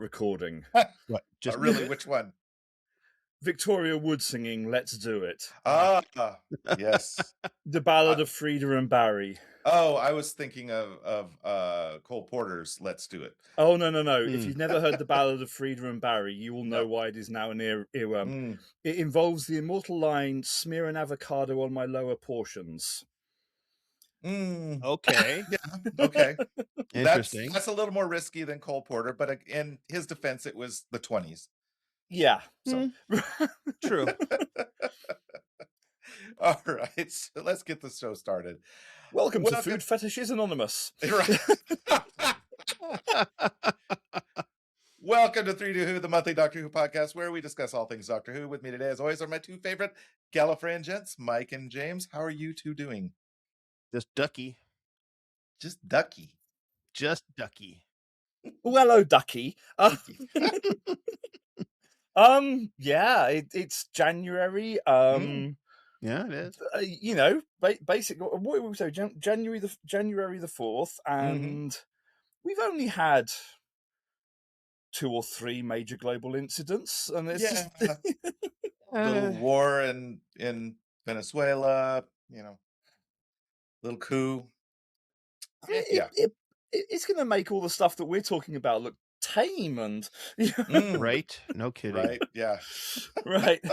recording. What? Just really, which one? Victoria Wood singing "Let's Do It." Ah, yes. The Ballad of Frida and Barry. Oh, I was thinking of Cole Porter's "Let's Do It." Oh no! If you've never heard the Ballad of Frida and Barry, you will know why it is now an earworm. It involves the immortal line, "Smear an avocado on my lower portions." Okay. Yeah. Okay. Interesting. That's a little more risky than Cole Porter, but in his defense, it was the 20s. Yeah. So true. All right, so let's get the show started. Welcome to Food Fetishes Anonymous. Right. Welcome to 3-2-Who, the monthly Doctor Who podcast, where we discuss all things Doctor Who. With me today, as always, are my two favorite Gallifreyan gents, Mike and James. How are you two doing? Just ducky. Just ducky. Just ducky. Oh, hello, ducky. Yeah, it's January. Yeah, it is. You know, basically, what we say, January the 4th, and we've only had 2 or 3 major global incidents, and it's just little war in Venezuela, little coup. It's going to make all the stuff that we're talking about look tame and right. No kidding. Right. Yeah. Right.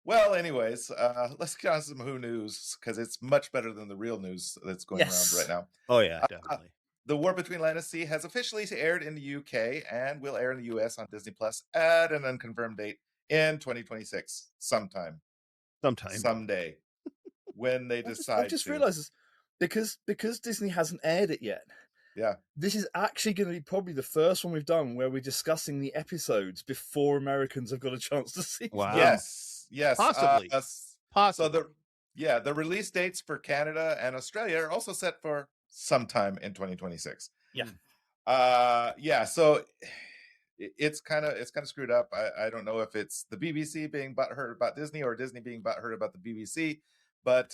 Well, anyways, let's get on some Who news, because it's much better than the real news that's going around right now. Oh yeah, definitely. The War Between Land and Sea has officially aired in the UK and will air in the US on Disney Plus at an unconfirmed date in 2026, someday, when they decide. I just realized this because Disney hasn't aired it yet. Yeah, this is actually going to be probably the first one we've done where we're discussing the episodes before Americans have got a chance to see. Wow. Yes, possibly. So the release dates for Canada and Australia are also set for sometime in 2026. Yeah. So it's kind of screwed up. I don't know if it's the BBC being butthurt about Disney or Disney being butthurt about the BBC, but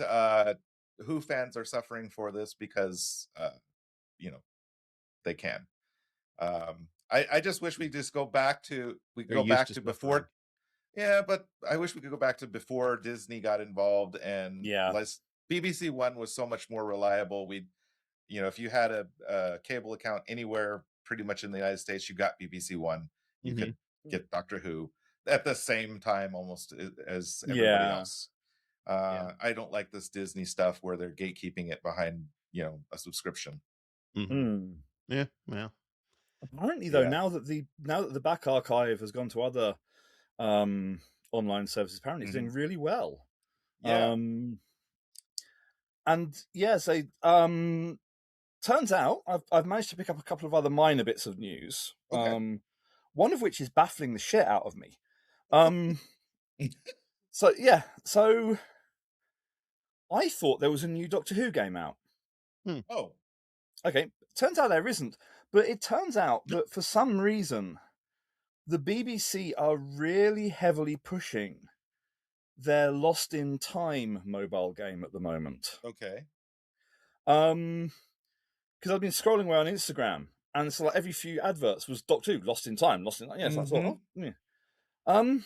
Who fans are suffering for this because they can. I just wish we just go back to before. Yeah, but I wish we could go back to before Disney got involved, and BBC One was so much more reliable. If you had a cable account anywhere pretty much in the United States, you got BBC One. You could get Doctor Who at the same time almost as everybody else. I don't like this Disney stuff where they're gatekeeping it behind a subscription. Yeah, well. Apparently, though, now that the back archive has gone to other online services, apparently it's doing really well. Yeah. Turns out I've managed to pick up a couple of other minor bits of news. Okay. One of which is baffling the shit out of me. So I thought there was a new Doctor Who game out. Oh. Okay. Turns out there isn't. But it turns out that for some reason, the BBC are really heavily pushing their Lost in Time mobile game at the moment. Okay. Because I've been scrolling away on Instagram, and it's like every few adverts was Doctor Who, Lost in Time. Yes, I thought, and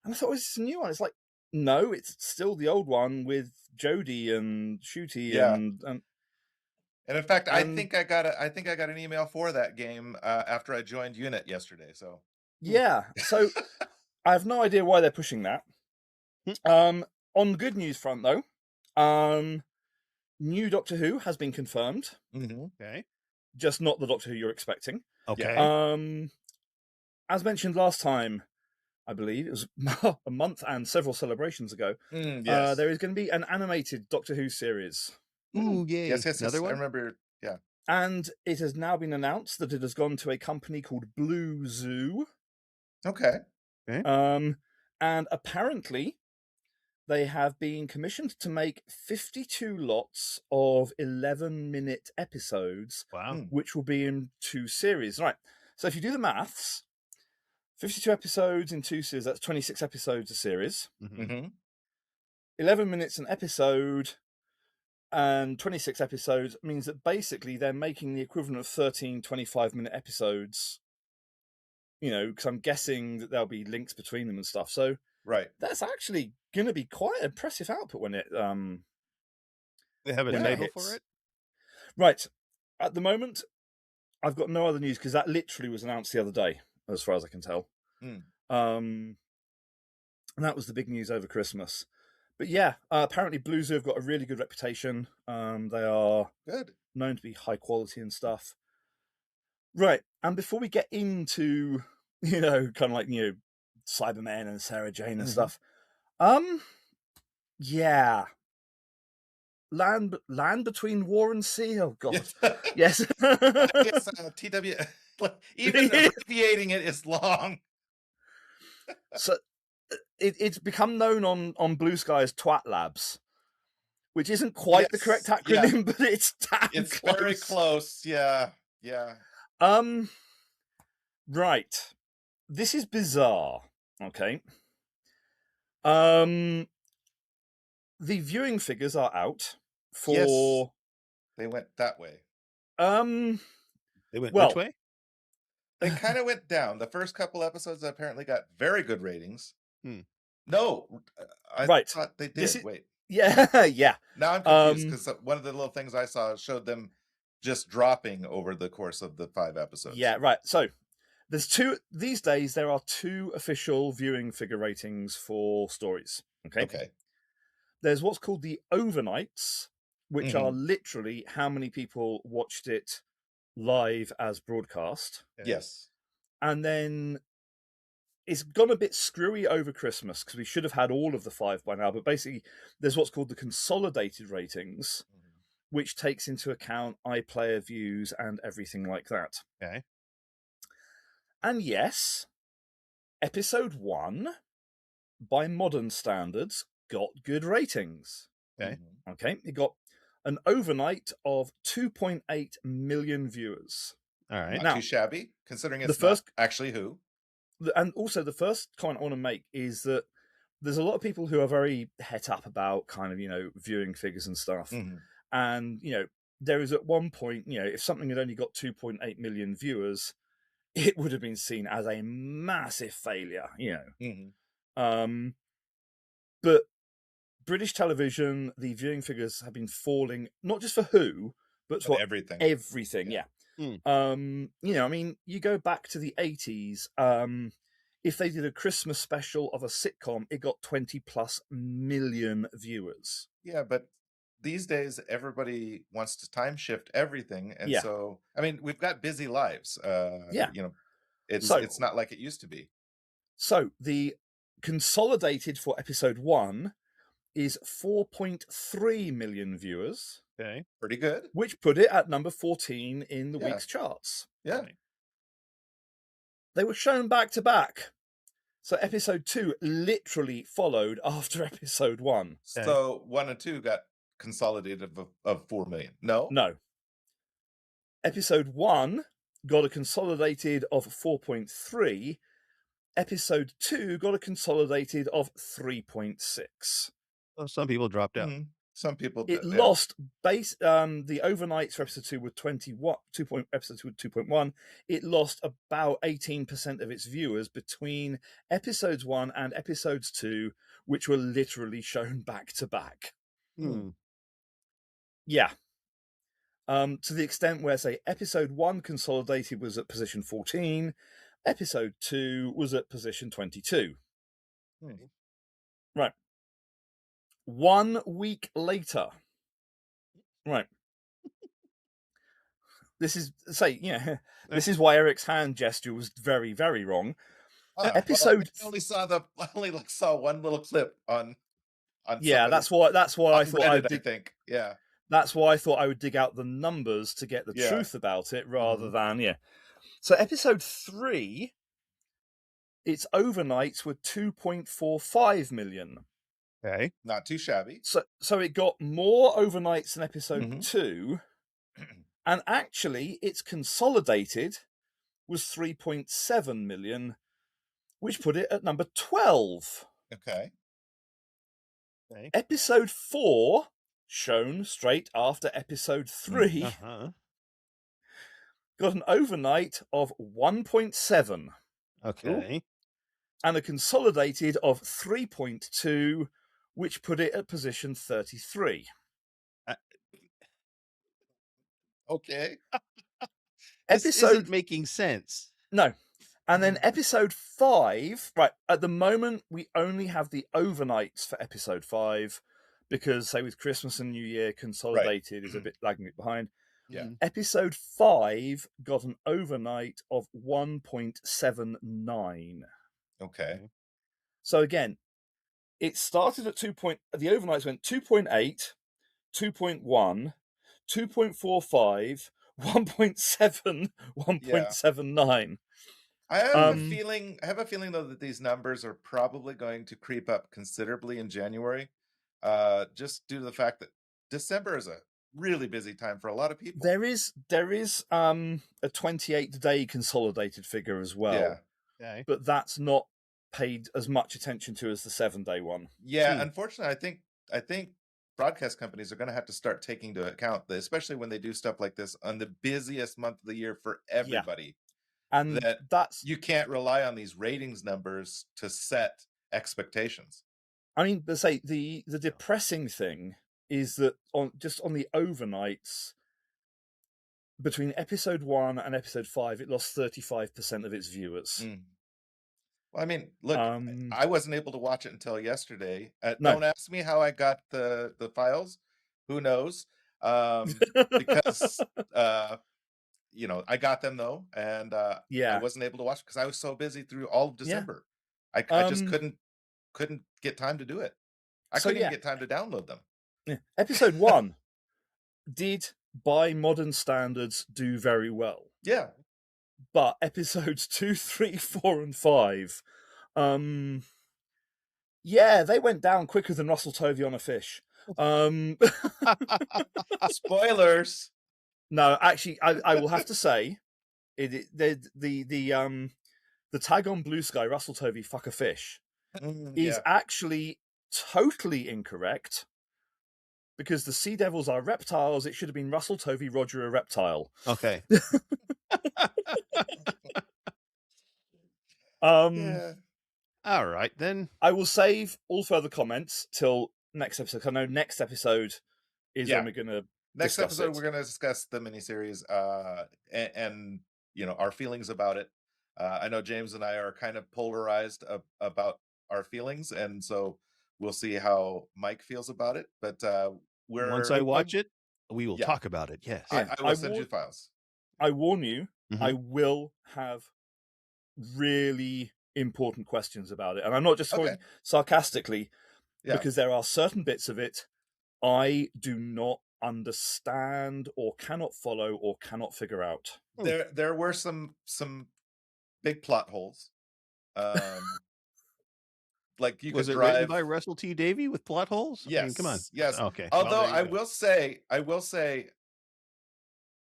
I thought, is this a new one? It's like, no, it's still the old one with Jodie and Shooty and in fact, I think I got an email for that game after I joined Unit yesterday. So so I have no idea why they're pushing that. On the good news front, though, new Doctor Who has been confirmed. Okay, just not the Doctor Who you're expecting. Okay. As mentioned last time, I believe it was a month and several celebrations ago. There is going to be an animated Doctor Who series. Ooh, yay. Yes. Another one? I remember, yeah. And it has now been announced that it has gone to a company called Blue Zoo. Okay. And apparently, they have been commissioned to make 52 lots of 11-minute episodes, which will be in 2 series. Right. So if you do the maths, 52 episodes in 2 series, that's 26 episodes a series. 11 minutes an episode. and 26 episodes means that basically they're making the equivalent of 13 25-minute episodes, because I'm guessing that there'll be links between them and stuff. So that's actually going to be quite impressive output when it they have a title for it. Right. At the moment, I've got no other news because that literally was announced the other day, as far as I can tell. And that was the big news over Christmas. But yeah, apparently Blue Zoo have got a really good reputation. They are known to be high quality and stuff. Right. And before we get into, kind of like, Cybermen and Sarah Jane and stuff. Yeah. Land Between War and Sea. Oh God. Yes. I guess TW even abbreviating it is long. So it's become known on Blue Sky as Twat Labs, which isn't quite the correct acronym, but it's close. Very close. Yeah. Right. This is bizarre. Okay. The viewing figures are out for. Yes. They went that way. They went which way? They kind of went down. The first couple episodes apparently got very good ratings. No, I thought they did. Wait. Yeah, yeah. Now I'm confused because one of the little things I saw showed them just dropping over the course of the 5 episodes. Yeah, right. So there's these days there are 2 official viewing figure ratings for stories. Okay. There's what's called the overnights, which are literally how many people watched it live as broadcast. Yes. And then it's gone a bit screwy over Christmas because we should have had all of the 5 by now. But basically, there's what's called the consolidated ratings, which takes into account iPlayer views and everything like that. Okay. And yes, episode 1, by modern standards, got good ratings. Okay. It got an overnight of 2.8 million viewers. All right. Not too shabby, considering it's not actually who. And also, the first comment I want to make is that there's a lot of people who are very het up about kind of, viewing figures and stuff. And, there is at one point, if something had only got 2.8 million viewers, it would have been seen as a massive failure, But British television, the viewing figures have been falling, not just for Who, but for everything. Yeah. You go back to the 80s, if they did a Christmas special of a sitcom, it got 20+ million viewers. Yeah, but these days everybody wants to time shift everything, and so we've got busy lives. It's not like it used to be. So the consolidated for episode 1 is 4.3 million viewers. Okay, pretty good. Which put it at number 14 in the week's charts. Yeah. They were shown back to back. So episode 2 literally followed after episode 1. So 1 and 2 got consolidated of 4 million. No. Episode 1 got a consolidated of 4.3. Episode 2 got a consolidated of 3.6. Well, some people dropped out. Some people did. It lost the overnights for episode 2 were 21. Episode 2 2.1. It lost about 18% of its viewers between episodes 1 and episodes 2, which were literally shown back to back. Yeah. To the extent where, say, episode 1 consolidated was at position 14, episode 2 was at position 22. Right. 1 week later. Right. This is why Eric's hand gesture was very, very wrong. Episode. I only saw one little clip on. Yeah, that's why I thought I think. Yeah. That's why I thought I would dig out the numbers to get the truth about it rather than So episode 3, its overnights were 2.45 million. Okay. Not too shabby. So it got more overnights than episode 2, and actually its consolidated was 3.7 million, which put it at number 12. Okay. Episode 4 shown straight after episode 3, got an overnight of 1.7. Okay. Ooh. And a consolidated of 3.2, which put it at position 33. Okay. This isn't making sense. No. And then episode 5, right, at the moment, we only have the overnights for episode 5, because, say, with Christmas and New Year, consolidated is a bit lagging it behind. Yeah. Episode 5 got an overnight of 1.79. Okay. So again, it started at 2. The overnights went 2.8, 2.1, 2.45, 1.7, 1.79. I have a feeling though that these numbers are probably going to creep up considerably in January, just due to the fact that December is a really busy time for a lot of people. There is a 28-day consolidated figure as well. Yeah. Okay. But that's not paid as much attention to as the 7-day one. Yeah, unfortunately, I think broadcast companies are going to have to start taking into account that, especially when they do stuff like this on the busiest month of the year for everybody. Yeah. And that's you can't rely on these ratings numbers to set expectations. I mean, let's say the depressing thing is that on the overnights between episode 1 and episode 5, it lost 35% of its viewers. Well, I mean, look, I wasn't able to watch it until yesterday. Don't ask me how I got the files. Who knows? Because I got them though, and I wasn't able to watch because I was so busy through all of December. I just couldn't get time to do it. I couldn't even get time to download them. Yeah. Episode 1 did, by modern standards, do very well. Yeah. But episodes 2, 3, 4, and 5, they went down quicker than Russell Tovey on a fish. Spoilers. No, actually, I will have to say, the tag on Blue Sky, Russell Tovey, fuck a fish, is actually totally incorrect, because the Sea Devils are reptiles. It should have been Russell Tovey, Roger a reptile. Okay. All right, then. I will save all further comments till next episode. I know next episode is when we're going to Next episode, we're going to discuss the miniseries and our feelings about it. I know James and I are kind of polarized about our feelings, and so we'll see how Mike feels about it. But once I watch it, we will talk about it. Yes, I will send you files. I warn you, I will have really important questions about it, and I'm not just talking sarcastically, because there are certain bits of it I do not understand or cannot follow or cannot figure out. There were some big plot holes. Like you was could it drive... written by Russell T. Davey with plot holes? Yes, I mean, come on. Yes. Okay. Although I will say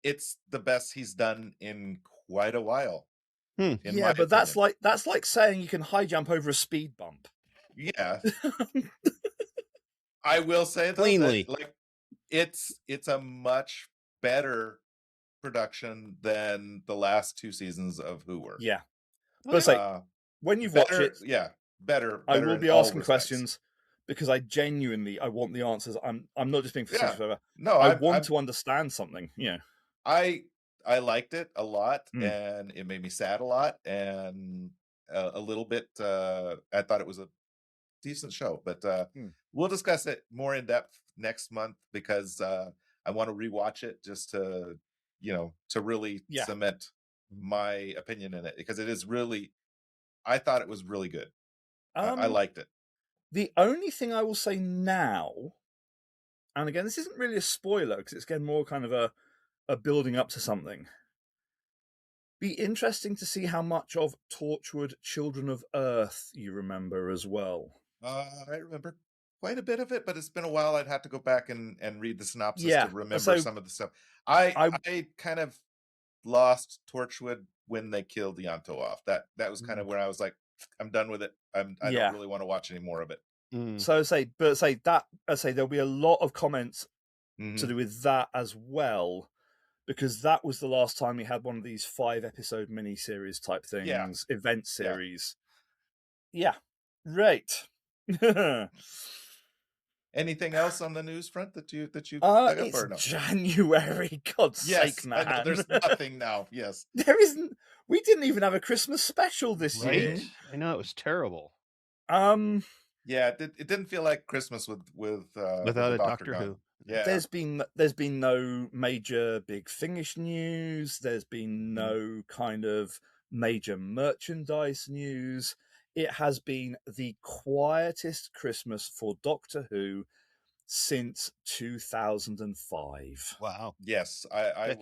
it's the best he's done in quite a while. Yeah, but that's like saying you can high jump over a speed bump. Yeah. I will say though, cleanly, it's a much better production than the last 2 seasons of Who were. Yeah, but when you've watched it, better. I will be asking questions because I want the answers. I'm not just being facetious. No, I want to understand something. Yeah, I liked it a lot, and it made me sad a lot, and a little bit. I thought it was a decent show, but we'll discuss it more in depth next month because I want to rewatch it just to really cement my opinion in it, because it is really. I thought it was really good. I liked it. The only thing I will say now, and again, this isn't really a spoiler because it's again more kind of a building up to something. Be interesting to see how much of Torchwood Children of Earth you remember as well. I remember quite a bit of it, but it's been a while. I'd have to go back and read the synopsis to remember some of the stuff. I kind of lost Torchwood when they killed Yanto off. That was kind of where I was like, I'm done with it. I don't really want to watch any more of it. So there'll be a lot of comments to do with that as well, because that was the last time we had one of these 5-episode miniseries type things, event series. Yeah, right. Anything else on the news front that you dug up, it's or no? January, God's sake, man. I know, there's nothing now. Yes, there isn't. We didn't even have a Christmas special this year. I know, it was terrible. Yeah, it didn't feel like Christmas without a Doctor Who. Yeah, there's been no major big Thingish news. There's been no kind of major merchandise news. It has been the quietest Christmas for Doctor Who since 2005. Wow. Yes, I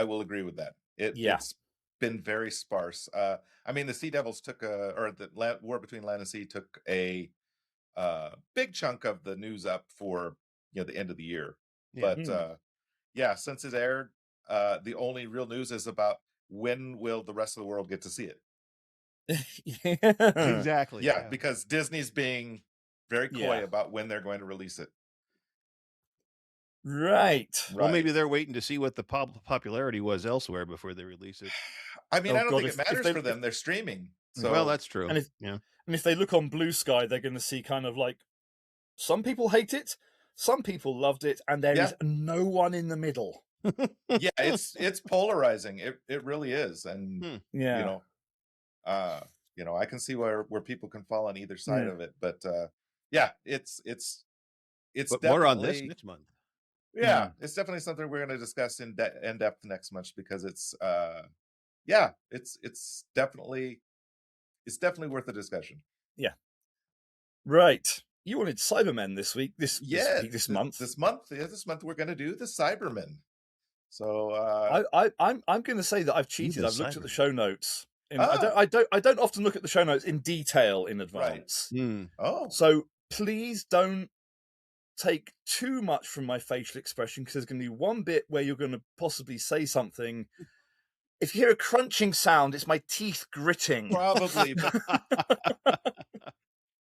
will agree with that. It's been very sparse. I mean, the Sea Devils the War Between Land and Sea took a big chunk of the news up for the end of the year. But since it aired, the only real news is about when will the rest of the world get to see it. Exactly. Yeah, because Disney's being very coy about when they're going to release it. Right. Well, maybe they're waiting to see what the popularity was elsewhere before they release it. I mean, I don't think it matters for them. They're streaming. So well, that's true. And if they look on Blue Sky, they're going to see kind of like some people hate it, some people loved it, and there is no one in the middle. Yeah, it's polarizing. It really is, and I can see where people can fall on either side of it. But it's but more on this next month. Yeah, it's definitely something we're going to discuss in depth next month, because it's definitely worth a discussion. Yeah. Right. You wanted Cybermen this week. This month. This month we're going to do the Cybermen. So I'm going to say that I've cheated. I've looked at the show notes. I don't often look at the show notes in detail in advance. Right. Oh, so please don't take too much from my facial expression, because there's going to be one bit where you're going to possibly say something. If you hear a crunching sound, it's my teeth gritting. Probably.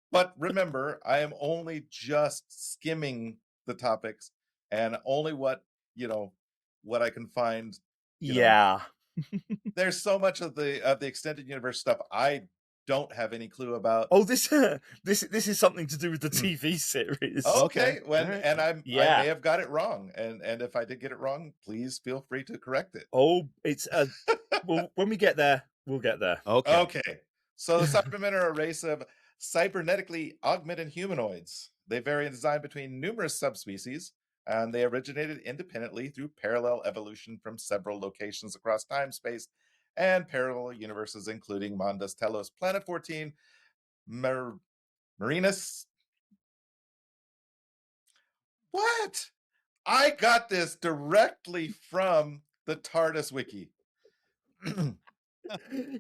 But remember, I am only just skimming the topics, and only what I can find. There's so much of the extended universe stuff I don't have any clue about. Oh, this is something to do with the TV series. Okay. And I may have got it wrong, and if I did get it wrong, please feel free to correct it. Oh, it's well, when we get there, we'll get there. Okay. So the Cybermen are a race of cybernetically augmented humanoids. They vary in design between numerous subspecies, and they originated independently through parallel evolution from several locations across time, space, and parallel universes, including Mondas Telos, Planet 14, Marinus. What? I got this directly from the TARDIS wiki.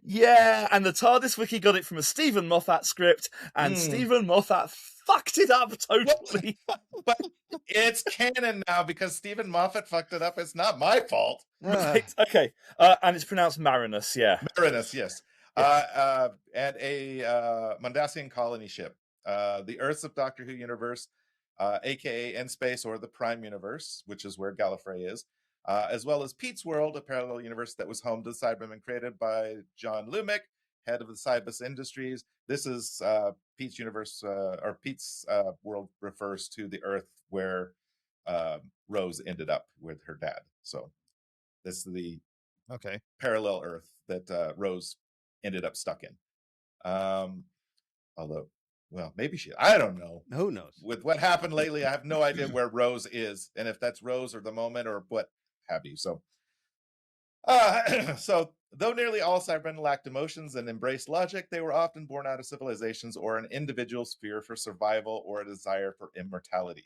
Yeah, and the TARDIS wiki got it from a Stephen Moffat script, and Stephen Moffat fucked it up totally. But it's canon now, because Stephen Moffat fucked it up. It's not my fault. Right, okay. And it's pronounced Marinus, Marinus, yes. And a Mondasian colony ship. The Earths of Doctor Who universe, aka N-Space, or the Prime Universe, which is where Gallifrey is. As well as Pete's World, a parallel universe that was home to the Cybermen, created by John Lumick, head of the Cybus Industries. This is Pete's universe, or Pete's world refers to the Earth where Rose ended up with her dad. So this is the parallel Earth that Rose ended up stuck in. Although, well, maybe I don't know. Who knows? With what happened lately, I have no idea where Rose is, and if that's Rose or the moment or what have you. So, so though nearly all Cybermen lacked emotions and embraced logic, they were often born out of civilizations or an individual's fear for survival or a desire for immortality.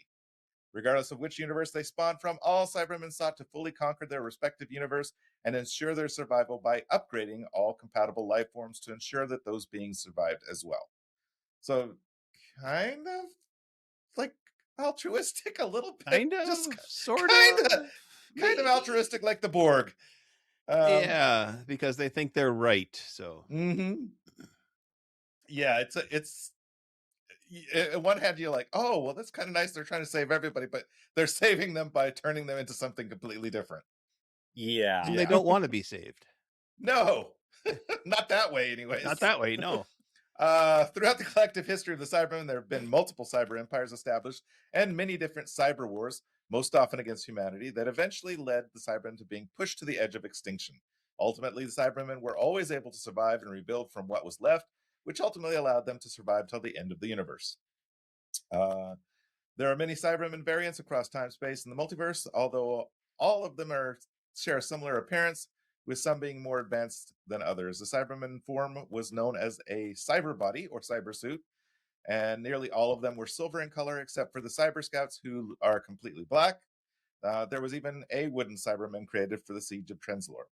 Regardless of which universe they spawned from, all Cybermen sought to fully conquer their respective universe and ensure their survival by upgrading all compatible life forms to ensure that those beings survived as well. So, kind of like altruistic, a little bit. Kind of, just sort kind of altruistic, like the Borg. Yeah, because they think they're right. So, yeah, it's on one hand, you're like, oh, well, that's kind of nice. They're trying to save everybody, but they're saving them by turning them into something completely different. Yeah. And they don't want to be saved. No, not that way, anyways. Not that way, no. Throughout the collective history of the Cybermen, there have been multiple cyber empires established and many different cyber wars, most often against humanity, that eventually led the Cybermen to being pushed to the edge of extinction. Ultimately, the Cybermen were always able to survive and rebuild from what was left, which ultimately allowed them to survive till the end of the universe. There are many Cybermen variants across time, space, and the multiverse, although all of them share a similar appearance, with some being more advanced than others. The Cyberman form was known as a cyber body or cyber suit, and nearly all of them were silver in color except for the Cyber Scouts, who are completely black. There was even a wooden Cyberman created for the Siege of Trenzalore.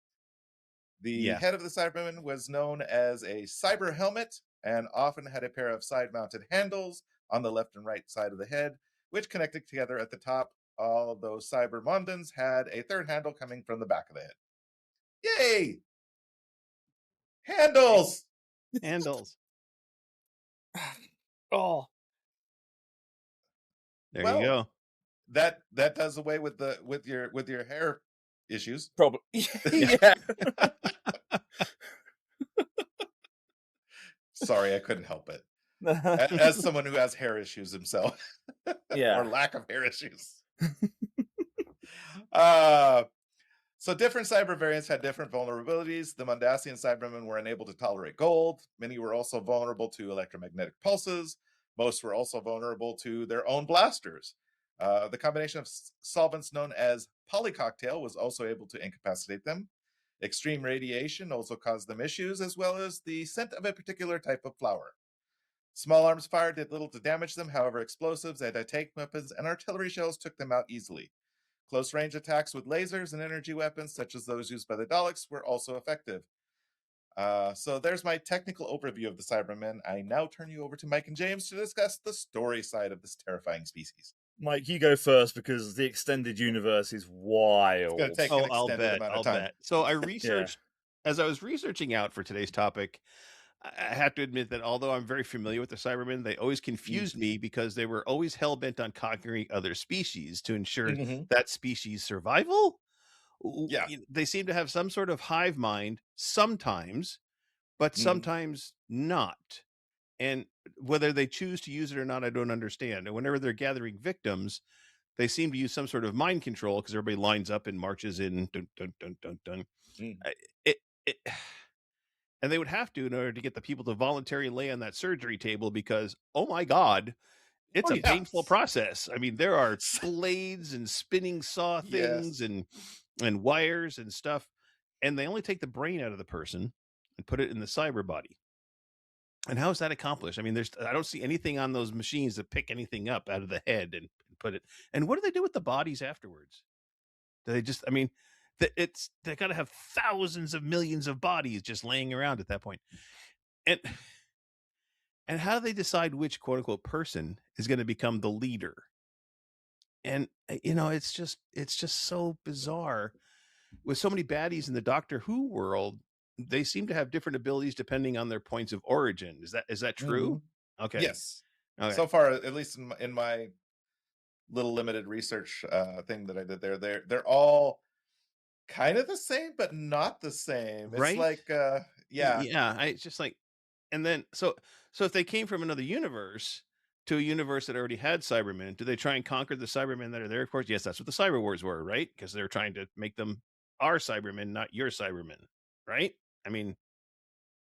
The head of the Cyberman was known as a cyber helmet and often had a pair of side-mounted handles on the left and right side of the head, which connected together at the top. All those Cybermondans had a third handle coming from the back of the head. Yay! Handles! Handles. Oh. There you go. That does away with your hair issues. Probably. Yeah. Sorry, I couldn't help it. As someone who has hair issues himself. Yeah. Or lack of hair issues. So different cyber variants had different vulnerabilities. The Mondasian Cybermen were unable to tolerate gold. Many were also vulnerable to electromagnetic pulses. Most were also vulnerable to their own blasters. The combination of solvents known as polycocktail was also able to incapacitate them. Extreme radiation also caused them issues, as well as the scent of a particular type of flower. Small arms fire did little to damage them. However, explosives, anti-tank weapons, and artillery shells took them out easily. Close-range attacks with lasers and energy weapons, such as those used by the Daleks, were also effective. So there's my technical overview of the Cybermen. I now turn you over to Mike and James to discuss the story side of this terrifying species. Mike, you go first because the extended universe is wild. It's going to take an extended amount of time. Bet. So I researched, as I was researching out for today's topic, I have to admit that although I'm very familiar with the Cybermen, they always confused me because they were always hell-bent on conquering other species to ensure that species' survival. Yeah. They seem to have some sort of hive mind sometimes, but sometimes not. And whether they choose to use it or not, I don't understand. And whenever they're gathering victims, they seem to use some sort of mind control because everybody lines up and marches in. Dun, dun, dun, dun, dun. And they would have to in order to get the people to voluntarily lay on that surgery table because, oh my God, it's a painful process. I mean, there are blades and spinning saw things and wires and stuff. And they only take the brain out of the person and put it in the cyber body. And how is that accomplished? I mean, I don't see anything on those machines that pick anything up out of the head and put it. And what do they do with the bodies afterwards? Do they just, I mean, they got to have thousands of millions of bodies just laying around at that point. And how do they decide which quote unquote person is going to become the leader? And, it's just so bizarre with so many baddies in the Doctor Who world. They seem to have different abilities depending on their points of origin. Is that true? Okay. Yes. Okay. So far, at least in my little limited research thing that I did there, they're all kind of the same, but not the same. It's right? Like, it's just like, and then so if they came from another universe to a universe that already had Cybermen, do they try and conquer the Cybermen that are there? Of course, yes, that's what the Cyber Wars were, right? Because they're trying to make them our Cybermen, not your Cybermen, right? I mean,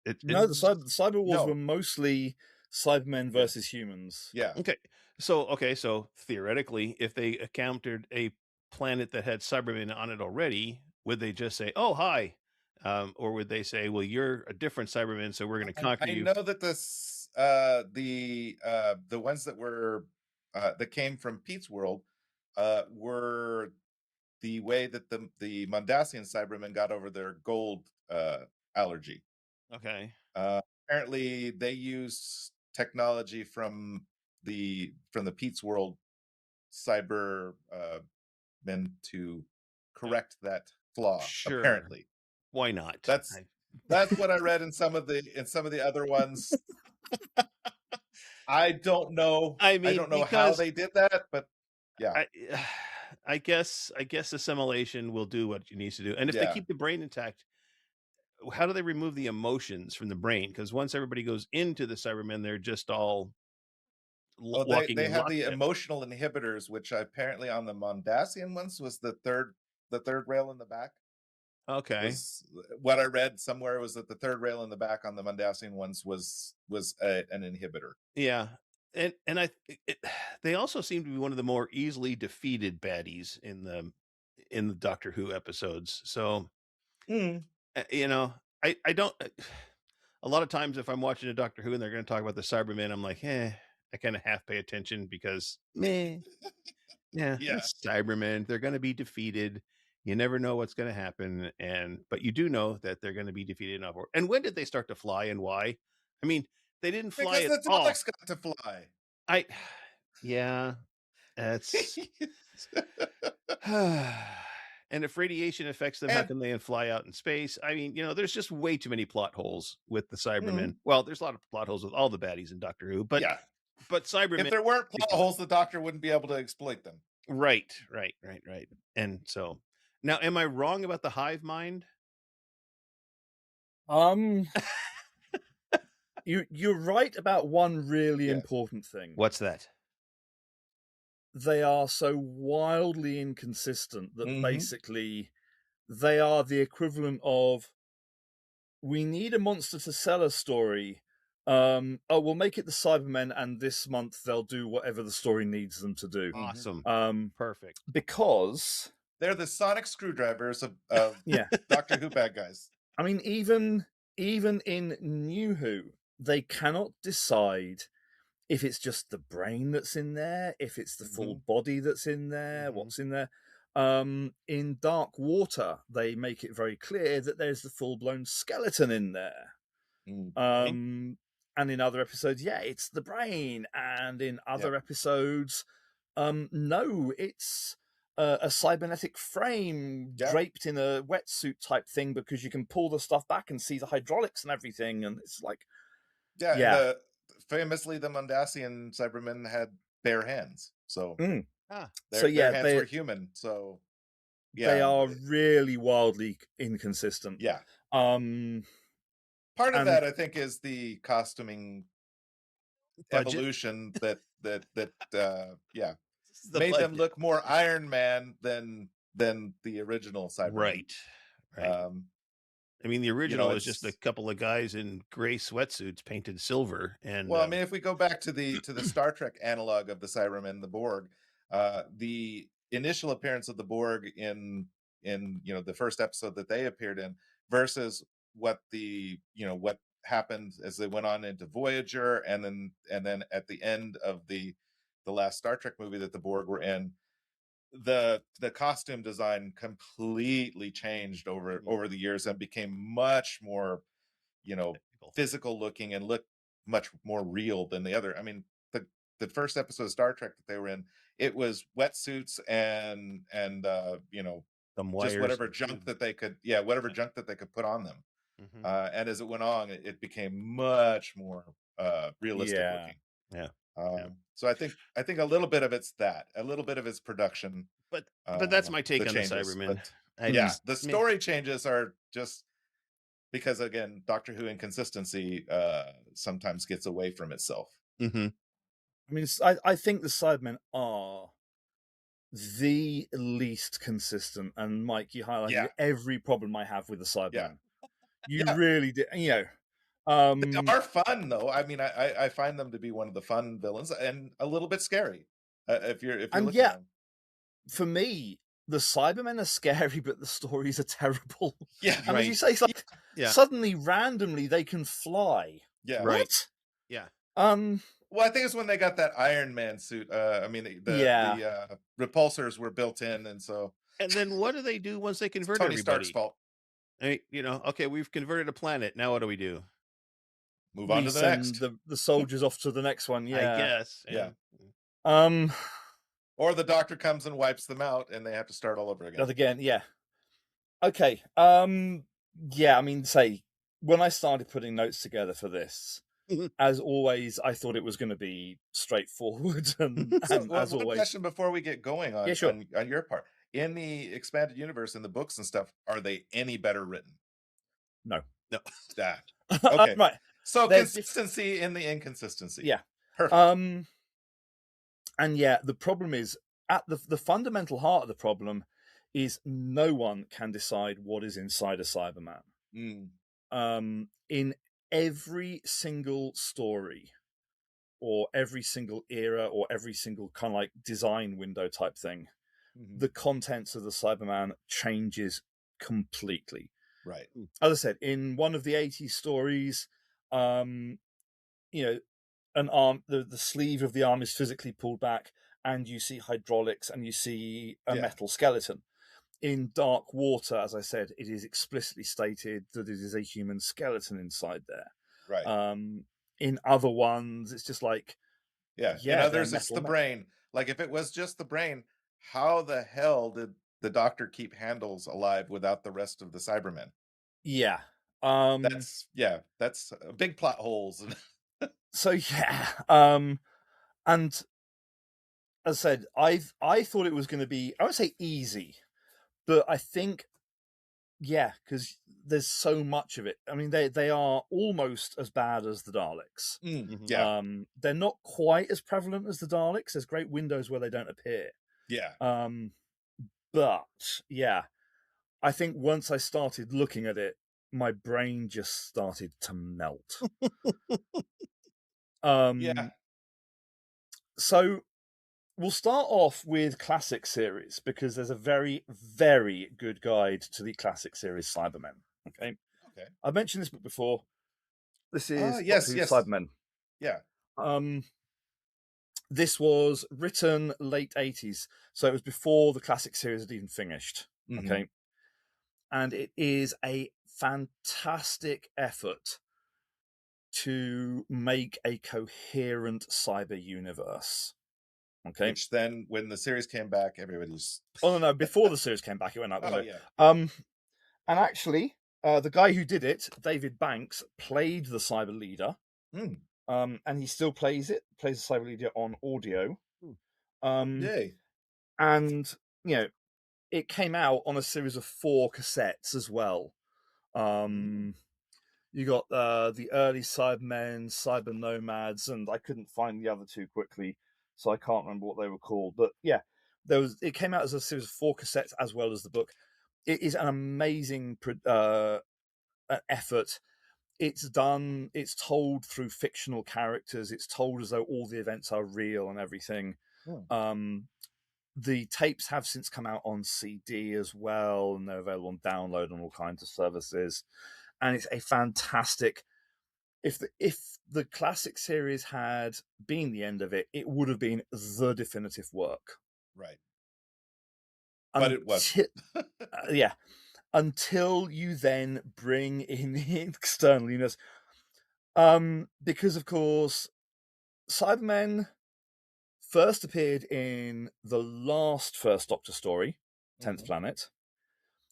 the Cyber Wars were mostly Cybermen versus humans. Yeah. Okay. So theoretically, if they encountered a planet that had Cybermen on it already, would they just say, "Oh, hi," or would they say, "Well, you're a different Cyberman, so we're going to conquer you"? I know that the ones that were that came from Pete's world were the way that the Mondasian Cybermen got over their gold allergy. Okay. Apparently, they used technology from the Pete's world cyber men to correct that flaw. Sure. Apparently, why not? That's what I read in some of the other ones. I don't know. I mean, I don't know how they did that, but yeah. I guess assimilation will do what it needs to do. And if they keep the brain intact, how do they remove the emotions from the brain? Because once everybody goes into the Cybermen, they're just all walking. They have the emotional inhibitors, which apparently on the Mondasian ones was the third rail in the back. Okay. What I read somewhere was that the third rail in the back on the Mondasian ones was an inhibitor. Yeah. And they also seem to be one of the more easily defeated baddies in the Doctor Who episodes. So, you know, I don't. A lot of times, if I'm watching a Doctor Who and they're going to talk about the Cybermen, I'm like, I kind of half pay attention because, Cybermen, they're going to be defeated. You never know what's going to happen, but you do know that they're going to be defeated enough. And when did they start to fly, and why? I mean, they didn't fly because the Daleks got to fly. That's. And if radiation affects them, how can they fly out in space? I mean, there's just way too many plot holes with the Cybermen. Well, there's a lot of plot holes with all the baddies in Doctor Who, but Cybermen. If there weren't plot holes, the Doctor wouldn't be able to exploit them. Right. And so now, am I wrong about the hive mind? You're right about one really important thing. What's that? They are so wildly inconsistent that basically they are the equivalent of, we need a monster to sell a story. We'll make it the Cybermen, and this month they'll do whatever the story needs them to do. Awesome. Perfect. Because they're the sonic screwdrivers of Doctor Who bad guys. I mean, even in New Who, they cannot decide if it's just the brain that's in there, if it's the full body that's in there, what's in there. In Dark Water, they make it very clear that there's the full-blown skeleton in there. And in other episodes, it's the brain. And in other episodes, no, it's a cybernetic frame draped in a wetsuit type thing, because you can pull the stuff back and see the hydraulics and everything. And it's like... Famously, the Mondasian Cybermen had bare hands, so their hands were human. So they are really wildly inconsistent. Part of that, I think, is the costuming evolution that made them look more Iron Man than the original Cybermen. Right. I mean, the original is just a couple of guys in gray sweatsuits painted silver. And I mean, if we go back to the Star Trek analog of the Cybermen, the Borg, the initial appearance of the Borg in the first episode that they appeared in, versus what what happened as they went on into Voyager, and then at the end of the last Star Trek movie that the Borg were in, the costume design completely changed over the years and became much more physical looking and looked much more real than the other. I mean, the first episode of Star Trek that they were in, it was wetsuits and just whatever junk that they could junk that they could put on them. And as it went on, it became much more realistic looking. So I think a little bit of it's that, a little bit of it's production, but that's my take on the Cybermen. The story changes are just because, again, Doctor Who inconsistency sometimes gets away from itself. I mean, I think the Cybermen are the least consistent, and Mike, you highlighted every problem I have with the Cybermen. You really did, they are fun, though. I mean, I find them to be one of the fun villains, and a little bit scary. If you're looking at them. For me, the Cybermen are scary, but the stories are terrible. And as you say, it's like suddenly, randomly, they can fly. What? Well, I think it's when they got that Iron Man suit. I mean, the repulsors were built in, and so. And then what do they do once they convert everybody? Tony Stark's fault. I mean, okay, we've converted a planet. Now what do we do? Move on to the next. The soldiers off to the next one. I guess. Or the Doctor comes and wipes them out, and they have to start all over again. Okay. I mean, say when I started putting notes together for this, As always, I thought it was going to be straightforward. And as always, question before we get going on, on your part. In the expanded universe, in the books and stuff, are they any better written? No. That. Okay. Right. So consistency in the inconsistency. Yeah. Perfect. And the problem is, at the fundamental heart of the problem is no one can decide what is inside a Cyberman. In every single story, or every single era, or every single kind of like design window type thing, the contents of the Cyberman changes completely. Right. As I said, in one of the 80s stories, an arm, the sleeve of the arm is physically pulled back, and you see hydraulics, and you see a metal skeleton. In Dark Water, as I said, it is explicitly stated that it is a human skeleton inside there. Right. In other ones, it's just like, in others, it's the brain. Like, if it was just the brain, how the hell did the Doctor keep Handles alive without the rest of the Cybermen? Yeah. That's big plot holes. So and as I said, I thought it was going to be, I would say easy, but I think, because there's so much of it. I mean, they are almost as bad as the Daleks. They're not quite as prevalent as the Daleks. There's great windows where they don't appear. But I think once I started looking at it, my brain just started to melt. So we'll start off with classic series, because there's a very, very good guide to the classic series Cybermen. Okay. I've mentioned this book before. This is Cybermen. This was written late 80s, so it was before the classic series had even finished. Okay. And it is a fantastic effort to make a coherent cyber universe. Okay. Which then, when the series came back, everybody's... no, before the series came back, it went out the window. And actually, the guy who did it, David Banks, played the cyber leader. And he still plays the cyber leader on audio. And, it came out on a series of 4 cassettes as well. You got the early Cybermen, Cyber Nomads, and I couldn't find the other 2 quickly, so I can't remember what they were called. But it came out as a series of 4 cassettes as well as the book. It is an amazing effort. It's told through fictional characters. It's told as though all the events are real and everything. The tapes have since come out on CD as well, and they're available on download on all kinds of services. And it's a fantastic... If the classic series had been the end of it, it would have been the definitive work. Right. But it wasn't. Until you then bring in the external universe. Because, of course, Cybermen first appeared in the last First Doctor story, 10th Planet.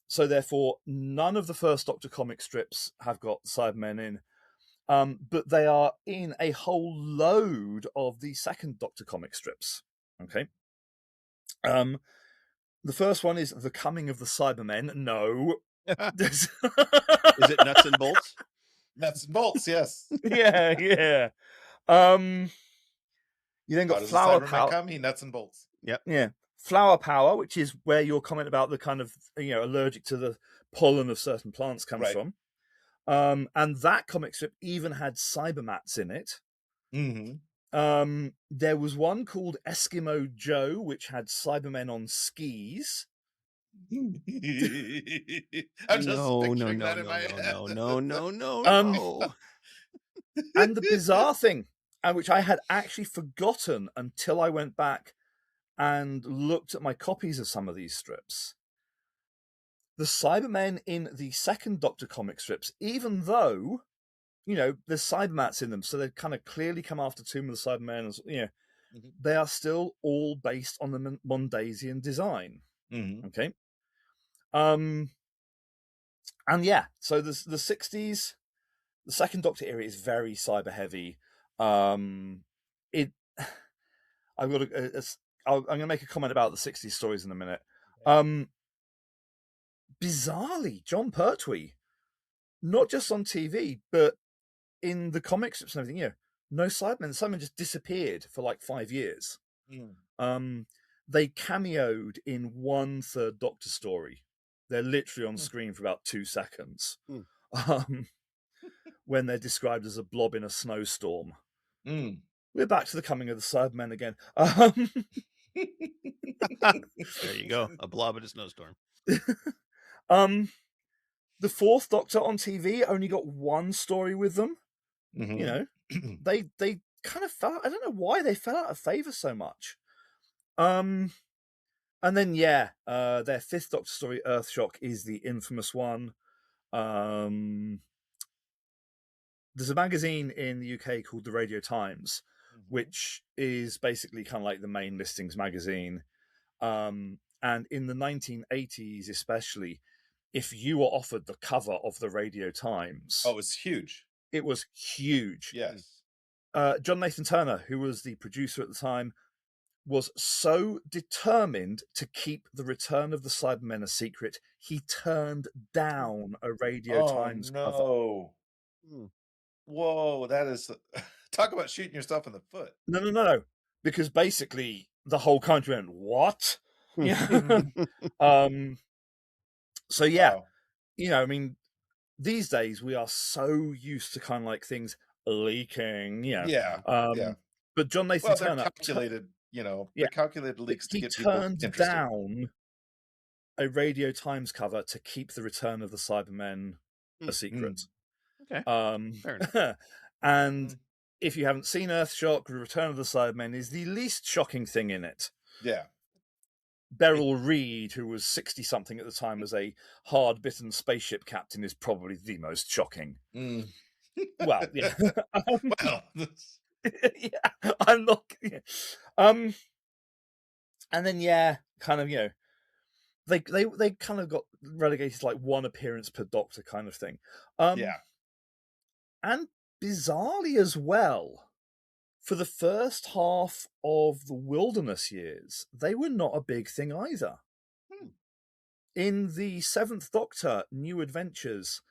So, therefore, none of the First Doctor comic strips have got Cybermen in. But they are in a whole load of the Second Doctor comic strips. Okay. The first one is The Coming of the Cybermen. No. Is it Nuts and Bolts? Nuts and Bolts, yes. Yeah. You then got Flower Power. Nuts and Bolts. Yep. Yeah. Flower Power, which is where your comment about the kind of, allergic to the pollen of certain plants comes from. And that comic strip even had Cybermats in it. There was one called Eskimo Joe, which had Cybermen on skis. I'm just picturing that in my head. No. And the bizarre thing, which I had actually forgotten until I went back and looked at my copies of some of these strips. The Cybermen in the Second Doctor comic strips, even though, there's Cybermats in them, so they kind of clearly come after Tomb of the Cybermen, they are still all based on the Mondasian design. Okay. And so the 60s, The second Doctor era is very cyber heavy. I'm going to make a comment about the 60s stories in a minute. Bizarrely, Jon Pertwee, not just on TV, but in the comic strips and everything, no Cybermen. Cybermen just disappeared for like 5 years. They cameoed in one third Doctor story. They're literally on screen for about 2 seconds. When they're described as a blob in a snowstorm. We're back to the coming of the Cybermen again. There you go. A blob in a snowstorm. The fourth Doctor on TV only got one story with them. They kind of fell. I don't know why they fell out of favor so much. And then their fifth Doctor story, Earthshock, is the infamous one. There's a magazine in the UK called the Radio Times, which is basically kind of like the main listings magazine. And in the 1980s, especially, if you were offered the cover of the Radio Times, it was huge. It was huge. Yes. John Nathan Turner, who was the producer at the time, was so determined to keep the return of the Cybermen a secret, he turned down a Radio Times cover. Whoa, that is talk about shooting yourself in the foot. No, because basically the whole country went, what? So yeah, wow. I mean, these days we are so used to kind of like things leaking, But John Nathan Turner, calculated, they're calculated leaks to get people interested. He turned down a Radio Times cover to keep the return of the Cybermen a secret. Okay. Fair enough. And if you haven't seen Earthshock, the Return of the Cybermen is the least shocking thing in it. Yeah. Beryl Reid, who was 60-something at the time as a hard-bitten spaceship captain, is probably the most shocking. Well, yeah. I'm not... Yeah. And then, kind of, they kind of got relegated to like one appearance per Doctor kind of thing. And bizarrely as well, for the first half of the Wilderness years, they were not a big thing either. In the Seventh Doctor, New Adventures,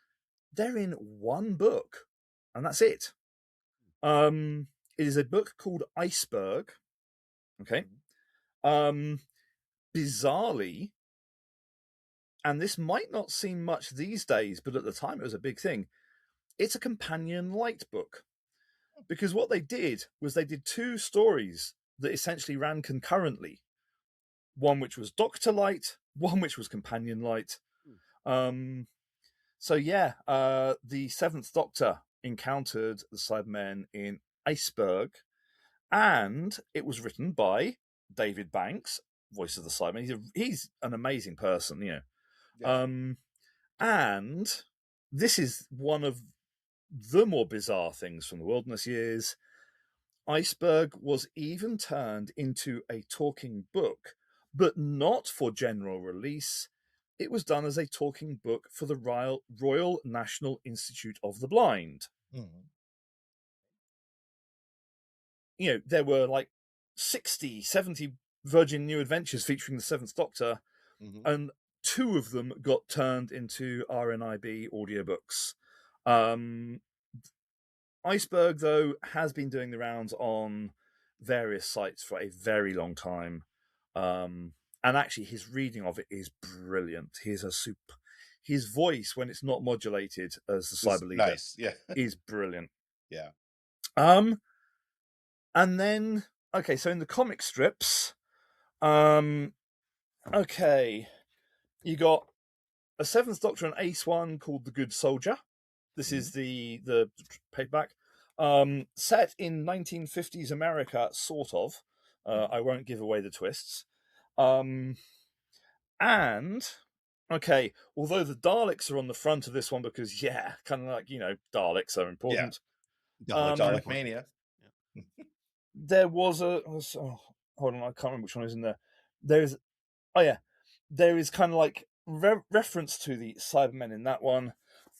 they're in one book, and that's it. It is a book called Iceberg. Okay. Bizarrely, and this might not seem much these days, but at the time it was a big thing, it's a companion light book. Because what they did was they did 2 stories that essentially ran concurrently. One which was Doctor Light, one which was Companion Light. The Seventh Doctor encountered the Cybermen in Iceberg, and it was written by David Banks, voice of the Cybermen. He's an amazing person, and this is one of the more bizarre things from the Wilderness years. Iceberg was even turned into a talking book, but not for general release. It was done as a talking book for the Royal National Institute of the Blind. There were like 60, 70 Virgin New Adventures featuring the Seventh Doctor, and 2 of them got turned into RNIB audiobooks. Iceberg, though, has been doing the rounds on various sites for a very long time. And actually, his reading of it is brilliant. His voice, when it's not modulated as the Cyber Leader, is brilliant. Yeah. And then, so in the comic strips, you got a Seventh Doctor and Ace one called The Good Soldier. This is the paperback. Set in 1950s America, sort of. I won't give away the twists. And, although the Daleks are on the front of this one because, kind of like, Daleks are important. Dalek Mania. There was hold on, I can't remember which one is in there. There is kind of like reference to the Cybermen in that one.